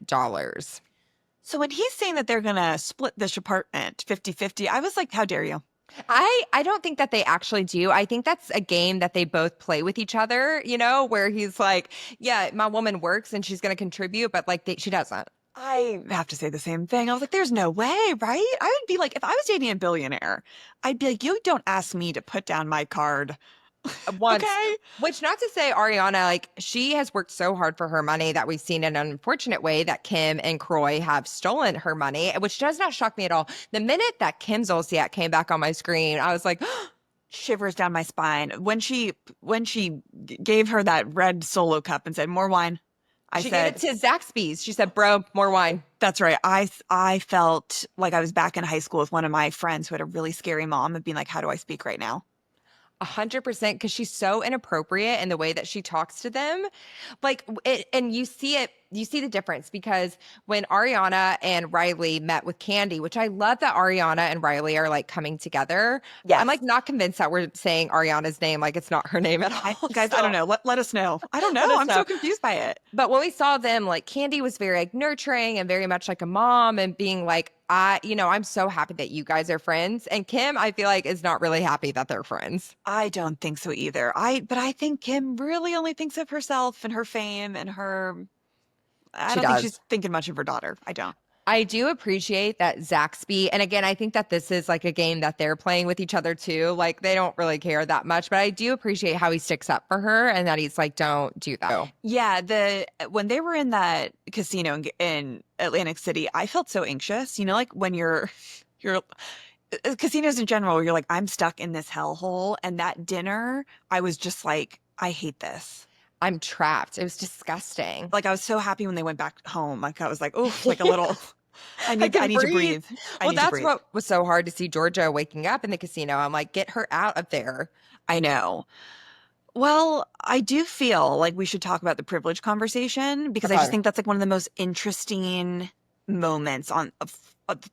So when he's saying that they're going to split this apartment 50-50, I was like, how dare you? I don't think that they actually do. I think that's a game that they both play with each other, where he's like, yeah, my woman works and she's going to contribute, but like she doesn't. I have to say the same thing. I was like, there's no way, right? I would be like, if I was dating a billionaire, I'd be like, you don't ask me to put down my card. Once, Okay. which not to say Ariana, like she has worked so hard for her money that we've seen in an unfortunate way that Kim and Croy have stolen her money, which does not shock me at all. The minute that Kim Zolciak came back on my screen, I was like, Shivers down my spine. When she gave her that red Solo cup and said, more wine, I she said, gave it to Zaxby's. She said, bro, more wine. that's right. I felt like I was back in high school with one of my friends who had a really scary mom and being like, how do I speak right now? 100% because she's so inappropriate in the way that she talks to them. And you see it, you see the difference because when Ariana and Riley met with Candy, which I love that Ariana and Riley are like coming together. Yes. I'm like not convinced that we're saying Ariana's name like it's not her name at all. Guys, I don't know. Let us know. I don't Let know. us I'm know. so confused by it. But when we saw them, like Candy was very like nurturing and very much like a mom and being like, I'm so happy that you guys are friends. And Kim, I feel like is not really happy that they're friends. I don't think so either. But I think Kim really only thinks of herself and her fame and her. I She don't think does. she's thinking much of her daughter. I don't. I do appreciate that Zaxby, and again, I think that this is like a game that they're playing with each other too. Like they don't really care that much, but I do appreciate how he sticks up for her and that he's like, don't do that. Yeah, when they were in that casino in Atlantic City, I felt so anxious. Like when you're casinos in general, you're like, I'm stuck in this hellhole. And that dinner, I was just like, I hate this. I'm trapped. It was disgusting. Like I was so happy when they went back home. Like I was like, oh, like a little. I need can to breathe. Well, that's what was so hard to see Georgia waking up in the casino. I'm like, get her out of there. I know. Well, I do feel like we should talk about the privilege conversation because I just think that's like one of the most interesting moments of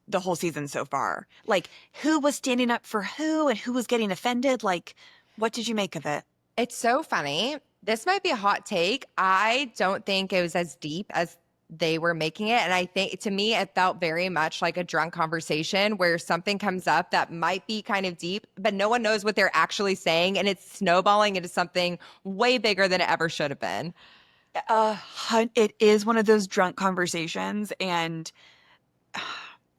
the whole season so far. Like who was standing up for who and who was getting offended? Like, what did you make of it? It's so funny. This might be a hot take. I don't think it was as deep as they were making it. And I think to me, it felt very much like a drunk conversation where something comes up that might be kind of deep, but no one knows what they're actually saying. And it's snowballing into something way bigger than it ever should have been. It is one of those drunk conversations. And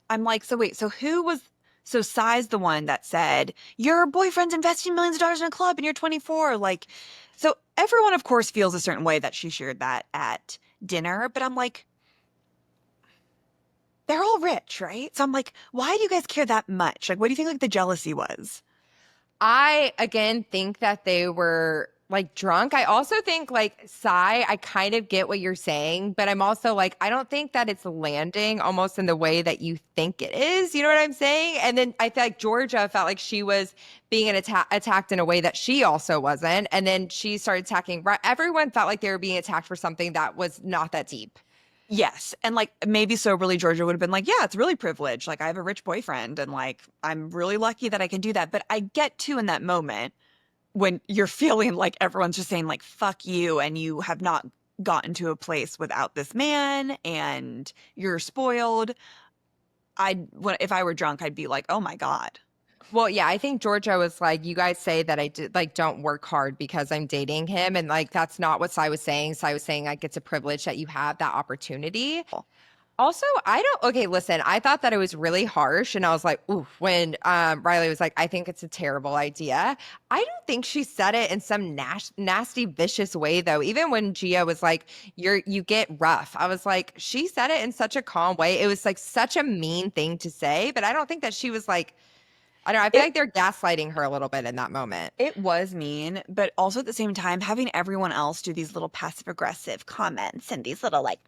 I'm like, so wait, so Sai's the one that said, your boyfriend's investing millions of dollars in a club and you're 24. Like, so everyone, of course, feels a certain way that she shared that at dinner. But I'm like, they're all rich, right? So I'm like, why do you guys care that much? Like, what do you think like the jealousy was? I, again, think that they were like drunk. I also think like Sai, I kind of get what you're saying, but I'm also like, I don't think that it's landing almost in the way that you think it is. You know what I'm saying? And then I feel like Georgia felt like she was being attacked in a way that she also wasn't. And then she started attacking. Everyone felt like they were being attacked for something that was not that deep. Yes. And like maybe soberly Georgia would have been like, yeah, it's really privileged. Like I have a rich boyfriend and like I'm really lucky that I can do that. But I get to in that moment when you're feeling like everyone's just saying like, fuck you. And you have not gotten to a place without this man and you're spoiled. If I were drunk, I'd be like, oh my God. Well, yeah, I think Georgia was like, you guys say that I did like don't work hard because I'm dating him. And like that's not what Sai was saying. Sai was saying like it's a privilege that you have that opportunity. Also, okay, listen, I thought that it was really harsh. And I was like, ooh, when Riley was like, I think it's a terrible idea. I don't think she said it in some nasty, vicious way, though. Even when Gia was like, you get rough. I was like, she said it in such a calm way. It was like such a mean thing to say, but I don't think that she was like I don't know. I feel It like they're gaslighting her a little bit in that moment. it was mean, but also at the same time, having everyone else do these little passive aggressive comments and these little like,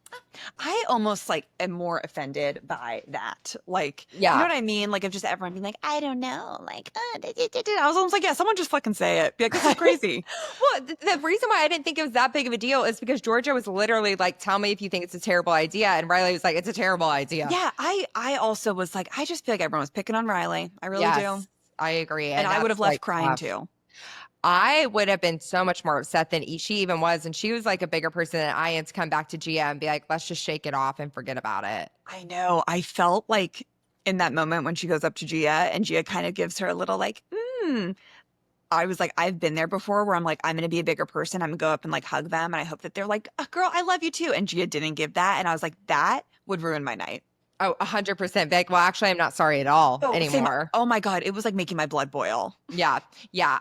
I almost like am more offended by that. Like, you know Yeah. what I mean? Like, of just everyone being like, I don't know, like, I was almost like, yeah, someone just fucking say it. Be like, this is crazy. Well, the reason why I didn't think it was that big of a deal is because Georgia was literally like, tell me if you think it's a terrible idea. And Riley was like, it's a terrible idea. Yeah, I also was like, I just feel like everyone was picking on Riley. I really do. Yes, I agree. And And I would have that's left like crying tough. too. I would have been so much more upset than she even was. And she was like a bigger person than I am to come back to Gia and be like, let's just shake it off and forget about it. I know. I felt like in that moment when she goes up to Gia and Gia kind of gives her a little like, I was like, I've been there before where I'm like, I'm going to be a bigger person. I'm going to go up and like hug them. And I hope that they're like, oh, girl, I love you too. And Gia didn't give that. And I was like, that would ruin my night. Oh, 100%. Be like, well, actually, I'm not sorry at all Oh, same. anymore. Oh my God. It was like making my blood boil. Yeah. Yeah.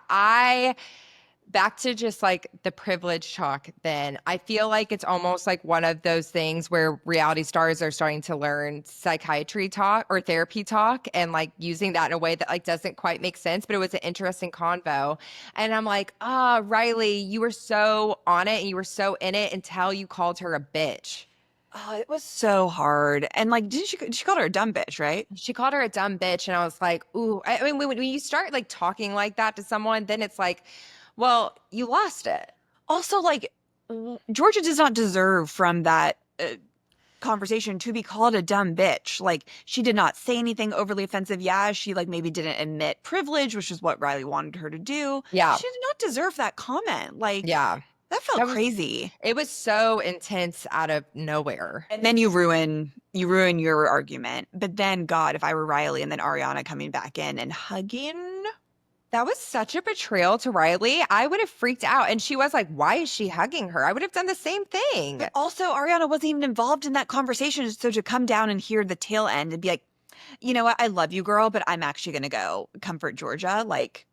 Back to just like the privilege talk, then I feel like it's almost like one of those things where reality stars are starting to learn psychiatry talk or therapy talk and like using that in a way that like doesn't quite make sense, but it was an interesting convo. And I'm like, Riley, you were so on it and you were so in it until you called her a bitch. Oh, it was so hard. And like, didn't she called her a dumb bitch, right? She called her a dumb bitch. And I was like, ooh, I mean, when you start like talking like that to someone, then it's like, well, you lost it. Also, like, Georgia does not deserve from that conversation to be called a dumb bitch. Like, she did not say anything overly offensive. Yeah, she like maybe didn't admit privilege, which is what Riley wanted her to do. Yeah. She did not deserve that comment. Like, Yeah. that felt That was crazy. It was so intense out of nowhere. And then you ruin your argument. But then, God, if I were Riley and then Ariana coming back in and hugging. That was such a betrayal to Riley. I would have freaked out. And she was like, why is she hugging her? I would have done the same thing. But also, Ariana wasn't even involved in that conversation. So to come down and hear the tail end and be like, you know what? I love you, girl, but I'm actually going to go comfort Georgia. Like,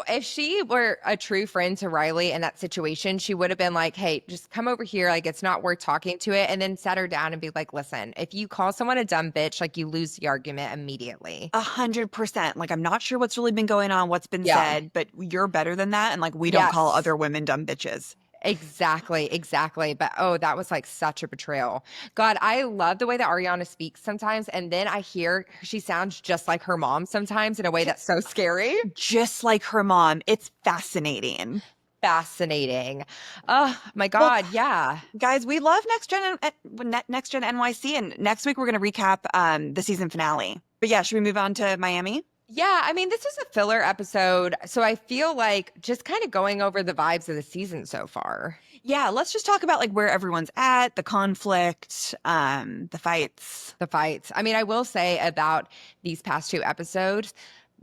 if she were a true friend to Riley in that situation, she would have been like, hey, just come over here. Like, it's not worth talking to it. And then sat her down and be like, listen, if you call someone a dumb bitch, like, you lose the argument immediately. 100%. Like, I'm not sure what's really been going on, what's been Yeah. said, but you're better than that. And like, we don't call Yes. other women dumb bitches. Exactly. But oh, that was like such a betrayal. God, I love the way that Ariana speaks sometimes. And then I hear she sounds just like her mom sometimes in a way that's so scary. Just like her mom. It's fascinating. Fascinating. Oh my God. Well, Yeah. guys, we love Next Gen NYC. And next week, we're going to recap the season finale. But yeah, should we move on to Miami? Yeah, I mean, this was a filler episode. So I feel like just kind of going over the vibes of the season so far. Yeah, let's just talk about like where everyone's at, the conflict, the fights. The fights. I mean, I will say about these past two episodes,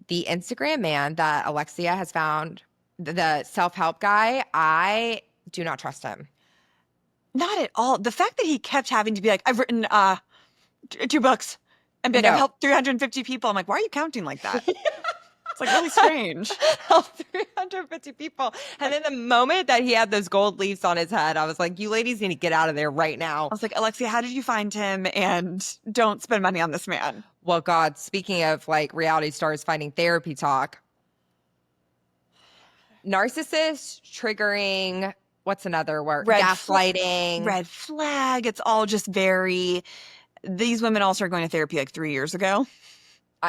the Instagram man that Alexia has found, the self-help guy, I do not trust him. Not at all. The fact that he kept having to be like, I've written 2 books and be like, No. I've helped 350 people. I'm like, why are you counting like that? It's like really strange. Help 350 people. And then the moment that he had those gold leaves on his head, I was like, you ladies need to get out of there right now. I was like, Alexia, how did you find him? And don't spend money on this man. Well, God, speaking of like reality stars finding therapy talk, narcissist, triggering, what's another word? Gaslighting. Red flag. It's all just very, these women all started going to therapy like 3 years ago.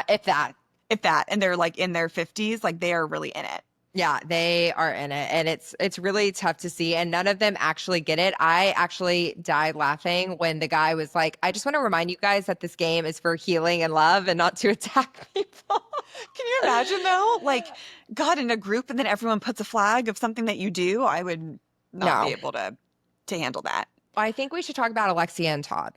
If that. If that. And they're like in their 50s, like they are really in it. Yeah, they are in it. And it's really tough to see. And none of them actually get it. I actually died laughing when the guy was like, I just want to remind you guys that this game is for healing and love and not to attack people. Can you imagine though? Like, God, in a group and then everyone puts a flag of something that you do, I would not be able to handle that. I think we should talk about Alexia and Todd.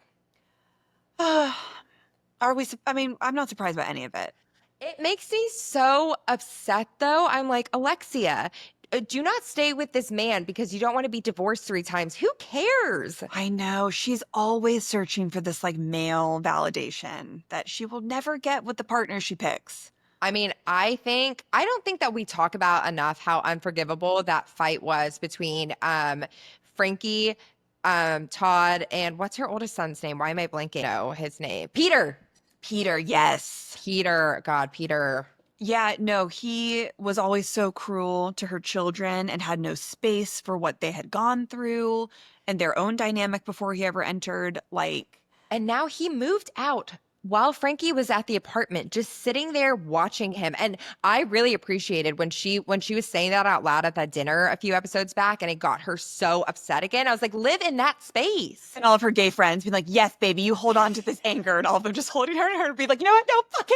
Are we? I mean, I'm not surprised by any of it. It makes me so upset, though. I'm like, Alexia, do not stay with this man because you don't want to be divorced 3 times. Who cares? I know. She's always searching for this like male validation that she will never get with the partner she picks. I mean, I don't think that we talk about enough how unforgivable that fight was between Frankie, Todd, and what's her oldest son's name? Why am I blanking? No, his name. Peter. Peter, yes. Peter, God, Peter. Yeah, no, he was always so cruel to her children and had no space for what they had gone through and their own dynamic before he ever entered. Like, And now he moved out while Frankie was at the apartment, just sitting there watching him. And I really appreciated when she was saying that out loud at that dinner a few episodes back, and it got her so upset again. I was like, live in that space. and all of her gay friends being like, yes, baby, you hold on to this anger. And all of them just holding her and her being like, you know what? No, fuck him.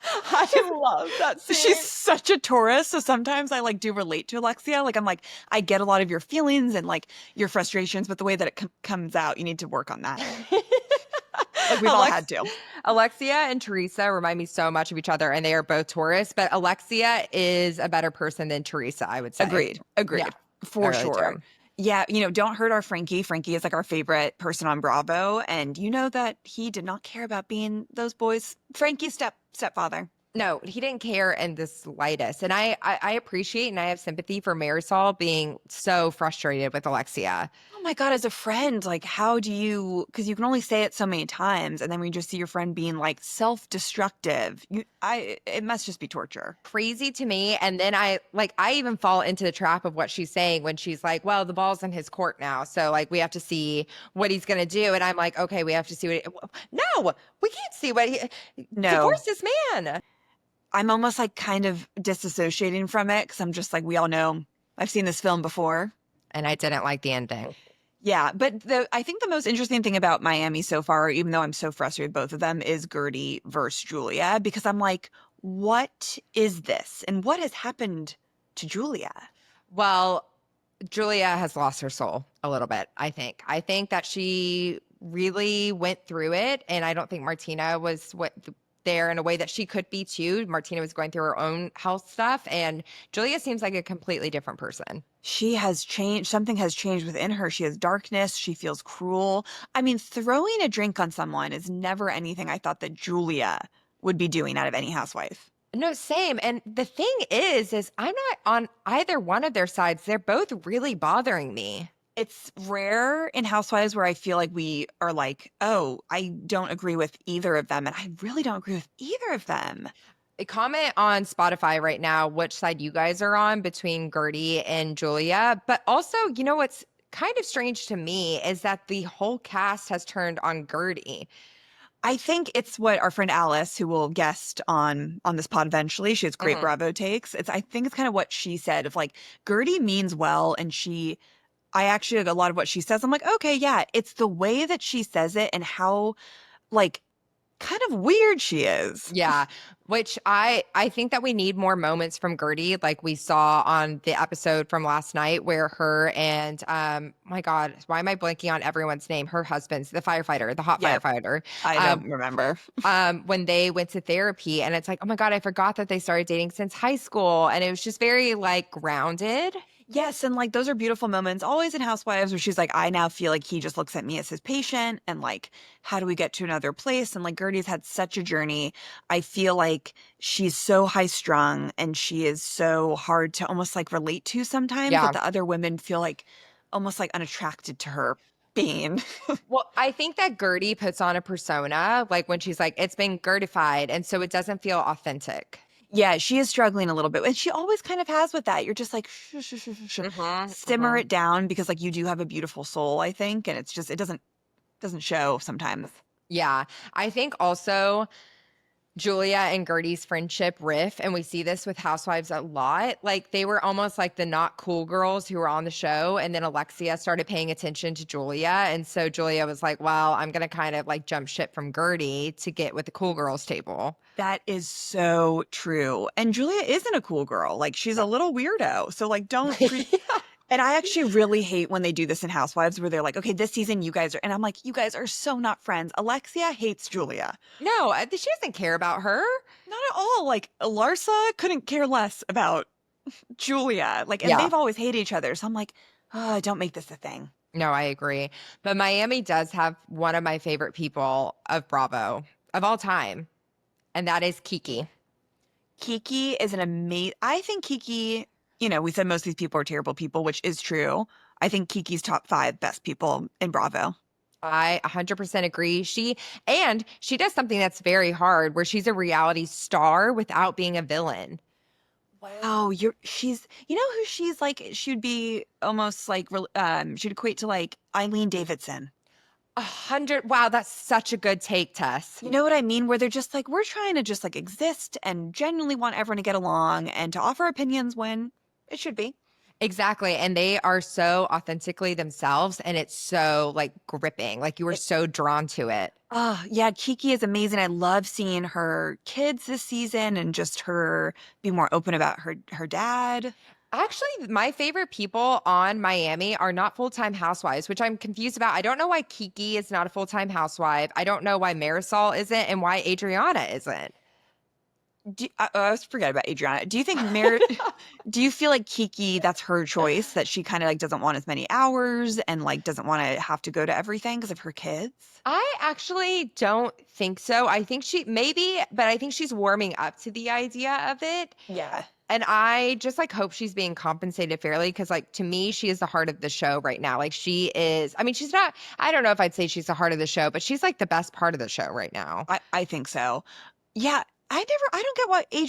I love that scene. She's such a Taurus, so sometimes I like do relate to Alexia. Like I'm like, I get a lot of your feelings and like your frustrations, but the way that it comes out, you need to work on that. Like we've all had to. Alexia and Teresa remind me so much of each other, and they are both Taurus, but Alexia is a better person than Teresa, I would say. Agreed. Yeah, For I really sure. do. Yeah, you know, don't hurt our Frankie. Frankie is like our favorite person on Bravo, and you know that he did not care about being those boys. Frankie's stepfather. No, he didn't care in the slightest. And I appreciate and I have sympathy for Marisol being so frustrated with Alexia. Oh my God, as a friend, like how do you, because you can only say it so many times, and then when you just see your friend being like self-destructive, it must just be torture. Crazy to me. And then I even fall into the trap of what she's saying when she's like, well, the ball's in his court now. So like we have to see what he's gonna do. And I'm like, okay, we have to see no, we can't see what No. divorce this man. I'm almost like kind of disassociating from it because I'm just like, we all know I've seen this film before. And I didn't like the ending. Yeah, but I think the most interesting thing about Miami so far, even though I'm so frustrated with both of them, is Gertie versus Julia, because I'm like, what is this? And what has happened to Julia? Well, Julia has lost her soul a little bit, I think. I think that she really went through it, and I don't think Martina was there in a way that she could be too. Martina was going through her own health stuff, and Julia seems like a completely different person. She has changed. Something has changed within her. She has darkness. She feels cruel. I mean, throwing a drink on someone is never anything I thought that Julia would be doing out of any housewife. No, same. And the thing is I'm not on either one of their sides. They're both really bothering me. It's rare in Housewives where I feel like we are like, oh, I don't agree with either of them. And I really don't agree with either of them. Comment on Spotify right now which side you guys are on between Gertie and Julia. But also, you know what's kind of strange to me is that the whole cast has turned on Gertie. I think it's what our friend Alice, who will guest on this pod eventually, she has great Bravo takes. I think it's kind of what she said of like, Gertie means well, and I actually, a lot of what she says, I'm like, okay, yeah, it's the way that she says it and how, like, kind of weird she is. Yeah, which I think that we need more moments from Gertie, like we saw on the episode from last night where her and, my God, why am I blanking on everyone's name? Her husband's the firefighter, the hot firefighter. I don't remember. When they went to therapy, and it's like, oh my God, I forgot that they started dating since high school. And it was just very like grounded. Yes, and like those are beautiful moments always in Housewives where she's like, I now feel like he just looks at me as his patient, and like, how do we get to another place? And like Gertie's had such a journey. I feel like she's so high strung and she is so hard to almost like relate to sometimes that the other women feel like almost like unattracted to her being. Well, I think that Gertie puts on a persona, like when she's like, it's been Gertified, and so it doesn't feel authentic. Yeah, she is struggling a little bit. And she always kind of has with that. You're just like, simmer it down because like you do have a beautiful soul, I think. And it's just, it doesn't show sometimes. Yeah. I think also Julia and Gertie's friendship riff, and we see this with Housewives a lot. Like they were almost like the not cool girls who were on the show, and then Alexia started paying attention to Julia, and so Julia was like, well, I'm gonna kind of like jump ship from Gertie to get with the cool girls table. That is so true. And Julia isn't a cool girl. Like she's a little weirdo. So like don't And I actually really hate when they do this in Housewives where they're like, okay, this season you guys are, and I'm like, you guys are so not friends. Alexia hates Julia. No, she doesn't care about her. Not at all. Like Larsa couldn't care less about Julia. Like, and they've always hated each other. So I'm like, oh, don't make this a thing. No, I agree. But Miami does have one of my favorite people of Bravo of all time, and that is Kiki. Kiki is an amazing, I think Kiki, you know, we said most of these people are terrible people, which is true. I think Kiki's top 5 best people in Bravo. I 100% agree. She does something that's very hard where she's a reality star without being a villain. Wow, you know who she's like? She'd be almost like she'd equate to like Eileen Davidson. 100. Wow, that's such a good take, Tess. You know what I mean? Where they're just like, we're trying to just like exist and genuinely want everyone to get along and to offer opinions when it should be. Exactly. And they are so authentically themselves and it's so like gripping. Like you were It, so drawn to it. oh, yeah, Kiki is amazing. I love seeing her kids this season and just her be more open about her dad. Actually, my favorite people on Miami are not full-time housewives, which I'm confused about. I don't know why Kiki is not a full-time housewife. I don't know why Marisol isn't and why Adriana isn't. I always forget about Adriana. Do you think do you feel like Kiki, that's her choice, that she kind of like doesn't want as many hours and like doesn't want to have to go to everything because of her kids? I actually don't think so. I think she maybe, but I think she's warming up to the idea of it. Yeah. And I just like hope she's being compensated fairly because, like, to me, she is the heart of the show right now. Like, she is, I mean, she's not, I don't know if I'd say she's the heart of the show, but she's like the best part of the show right now. I think so. Yeah. I don't get why do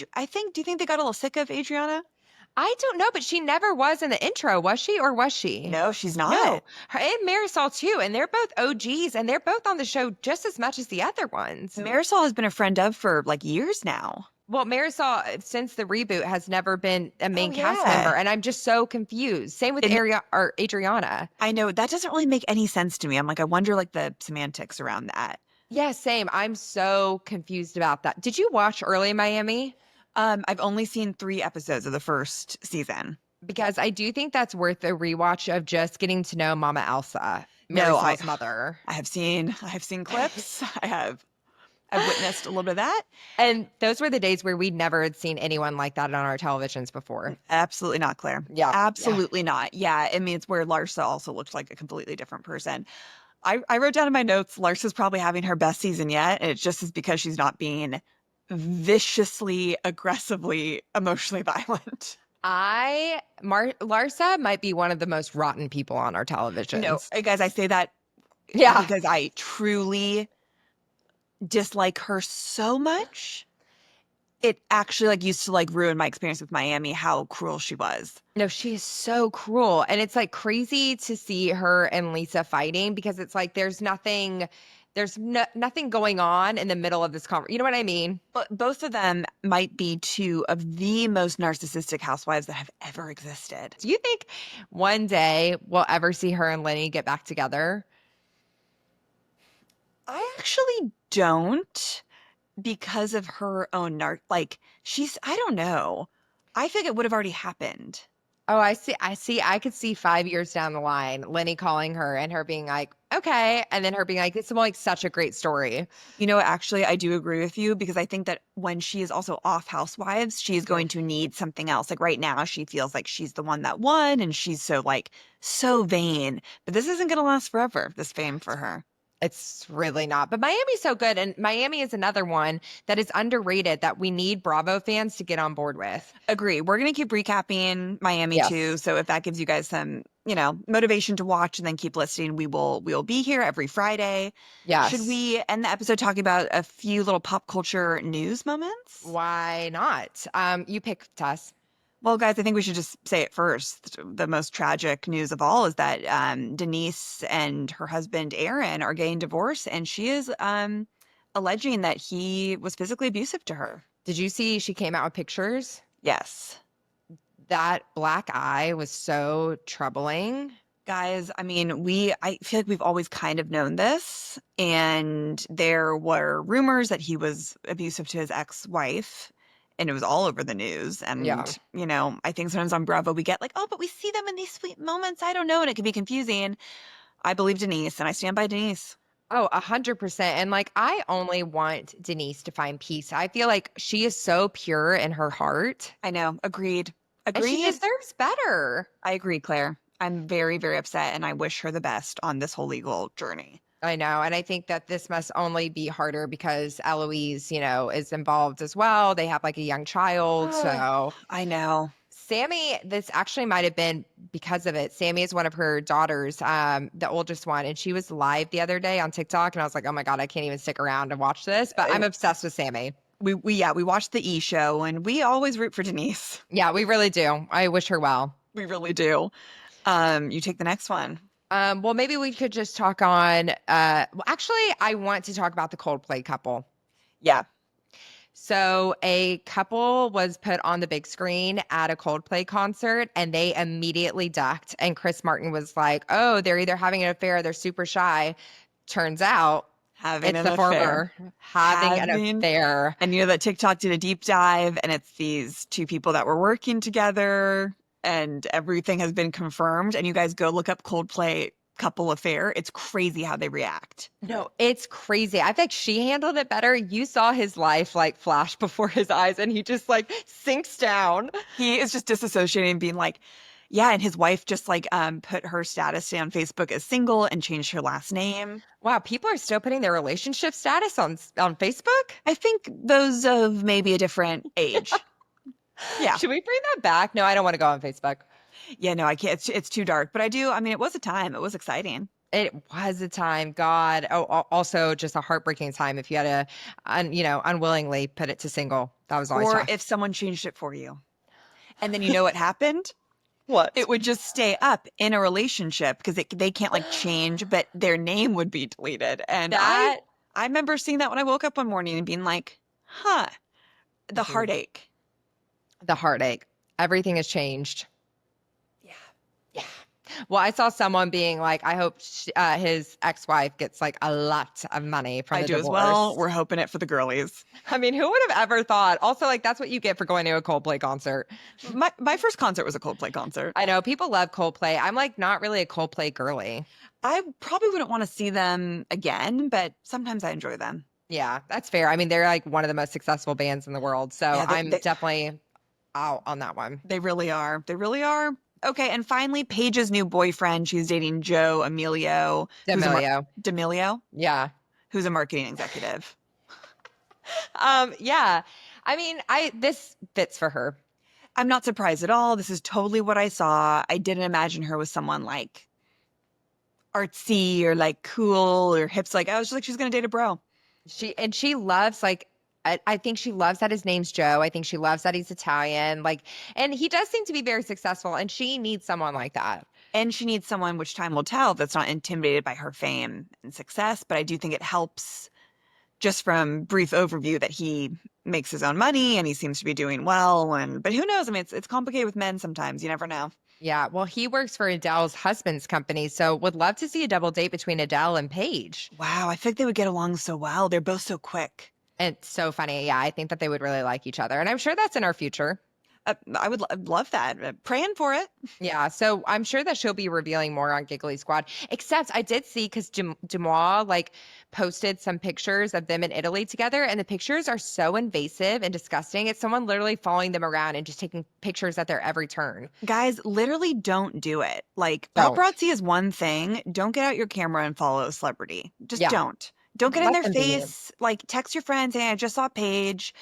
you think they got a little sick of Adriana? I don't know, but she never was in the intro, was she? Or was she? No, she's No, not. her and Marisol too. And they're both OGs and they're both on the show just as much as the other ones. Marisol has been a friend of for like years now. Well, Marisol, since the reboot, has never been a Oh main cast yeah. member. And I'm just so confused. Same with And Adriana. I know that doesn't really make any sense to me. I'm like, I wonder like the semantics around that. Yeah, same. I'm so confused about that. Did you watch Early Miami? I've only seen 3 episodes of the first season. Because I do think that's worth a rewatch of just getting to know Mama Elsa, No, Marisol's mother. I have seen clips. I've witnessed a little bit of that. And those were the days where we never had seen anyone like that on our televisions before. Absolutely not, Claire. Yeah. Absolutely not. Yeah. I mean, it's where Larsa also looked like a completely different person. I wrote down in my notes, Larsa's probably having her best season yet. And it just is because she's not being viciously, aggressively, emotionally violent. Larsa might be one of the most rotten people on our televisions. No, guys, I say that Yeah. because I truly dislike her so much. It actually like used to like ruin my experience with Miami, how cruel she was. No, she is so cruel. And it's like crazy to see her and Lisa fighting because it's like nothing going on in the middle of this conversation. You know what I mean? But both of them might be two of the most narcissistic housewives that have ever existed. Do you think one day we'll ever see her and Lenny get back together? I actually don't, because of her own like I don't know. I think it would have already happened. Oh, I see. I could see 5 years down the line, Lenny calling her and her being like, okay. And then her being like, it's like such a great story. You know, actually, I do agree with you because I think that when she is also off Housewives, she is going to need something else. Like right now, she feels like she's the one that won and she's so vain. But this isn't going to last forever, this fame for her. It's really not. But Miami's so good. And Miami is another one that is underrated that we need Bravo fans to get on board with. Agree. We're going to keep recapping Miami Yes. too. So if that gives you guys some, motivation to watch and then keep listening, we'll be here every Friday. Yes. Should we end the episode talking about a few little pop culture news moments? Why not? You pick, Tess. Well, guys, I think we should just say it first. The most tragic news of all is that Denise and her husband Aaron are getting divorced, and she is alleging that he was physically abusive to her. Did you see she came out with pictures? Yes. That black eye was so troubling. Guys, I mean, I feel like we've always kind of known this, and there were rumors that he was abusive to his ex-wife. And it was all over the news. And, Yeah. I think sometimes on Bravo, we get like, oh, but we see them in these sweet moments. I don't know. And it can be confusing. I believe Denise and I stand by Denise. Oh, 100%. And like, I only want Denise to find peace. I feel like she is so pure in her heart. I know. Agreed. And Agreed. she deserves better. I agree, Claire. I'm very, very upset. And I wish her the best on this whole legal journey. I know. And I think that this must only be harder because Eloise, is involved as well. They have like a young child. So I know. Sammy, this actually might have been because of it. Sammy is one of her daughters, the oldest one, and she was live the other day on TikTok, and I was like, oh my God, I can't even stick around and watch this, but I'm obsessed with Sammy. We watched the E show and we always root for Denise. Yeah, we really do. I wish her well. We really do. You take the next one. Well, maybe we could just talk on, well, actually, I want to talk about the Coldplay couple. Yeah. So a couple was put on the big screen at a Coldplay concert and they immediately ducked. And Chris Martin was like, oh, they're either having an affair or they're super shy. Turns out Having it's an the affair. former, having an affair. And you know that TikTok did a deep dive and it's these two people that were working together and everything has been confirmed. And you guys go look up Coldplay couple affair. It's crazy how they react. No, it's crazy. I think she handled it better. You saw his life like flash before his eyes and he just like sinks down. He is just disassociating and being like, yeah, and his wife just like put her status on Facebook as single and changed her last name. Wow, people are still putting their relationship status on Facebook? I think those of maybe a different age. Yeah. Should we bring that back? No, I don't want to go on Facebook. Yeah, no, I can't. It's too dark. But I do. I mean, it was a time. It was exciting. It was a time, God. Oh, also just a heartbreaking time if you had to, unwillingly put it to single. That was always Or tough. if someone changed it for you. And then you know what happened? What? It would just stay up in a relationship because they can't like change, but their name would be deleted. And I remember seeing that when I woke up one morning and being like, huh, the heartache. The heartache. Everything has changed. Yeah. Yeah. Well, I saw someone being like, I hope his ex-wife gets like a lot of money from the divorce. I do as well. We're hoping it for the girlies. I mean, who would have ever thought? Also, like, that's what you get for going to a Coldplay concert. My first concert was a Coldplay concert. I know people love Coldplay. I'm like not really a Coldplay girly. I probably wouldn't want to see them again, but sometimes I enjoy them. Yeah, that's fair. I mean, they're like one of the most successful bands in the world. So Yeah, I'm definitely out on that one. They really are. They really are. Okay, and finally, Paige's new boyfriend. She's dating Joe Emilio. D'Amelio? Yeah. Who's a marketing executive. Yeah. I mean, this fits for her. I'm not surprised at all. This is totally what I saw. I didn't imagine her with someone like artsy or like cool or hips. Like I was just like, she's gonna date a bro. She loves like I think she loves that his name's Joe. I think she loves that he's Italian. Like, and he does seem to be very successful, and she needs someone like that. And she needs someone, which time will tell, that's not intimidated by her fame and success. But I do think it helps just from brief overview that he makes his own money and he seems to be doing well. But who knows? I mean, it's complicated with men sometimes. You never know. Yeah. Well, he works for Adele's husband's company, so would love to see a double date between Adele and Paige. Wow. I think they would get along so well. They're both so quick. It's so funny. Yeah, I think that they would really like each other. And I'm sure that's in our future. I would love that. Praying for it. Yeah. So I'm sure that she'll be revealing more on Giggly Squad. Except I did see because Demois like posted some pictures of them in Italy together. And the pictures are so invasive and disgusting. It's someone literally following them around and just taking pictures at their every turn. Guys, literally don't do it. Like Don't. paparazzi is one thing. Don't get out your camera and follow a celebrity. Just Yeah. don't. Don't get in Let their them be. face. Like text your friends, hey, I just saw Paige.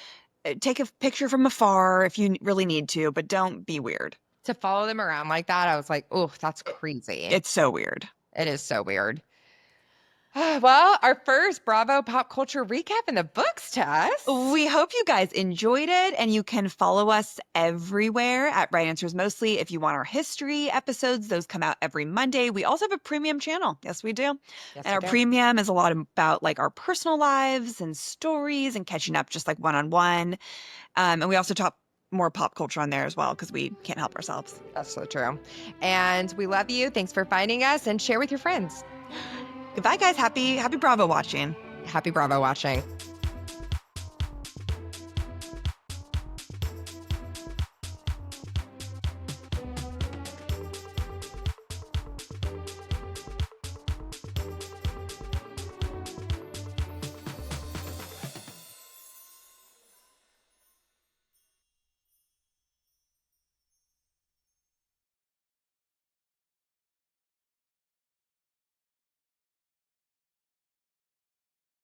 Take a picture from afar if you really need to, but don't be weird. To follow them around like that, I was like, oh, that's crazy. It's so weird. It is so weird. Well, our first Bravo pop culture recap in the books, Tess. We hope you guys enjoyed it, and you can follow us everywhere at Right Answers Mostly. If you want our history episodes, those come out every Monday. We also have a premium channel. Yes, we do. Yes, And our we do. premium is a lot about like our personal lives and stories and catching up just like one-on-one. And we also talk more pop culture on there as well because we can't help ourselves. That's so true. And we love you. Thanks for finding us and share with your friends. Goodbye, guys. Happy Bravo watching. Happy Bravo watching.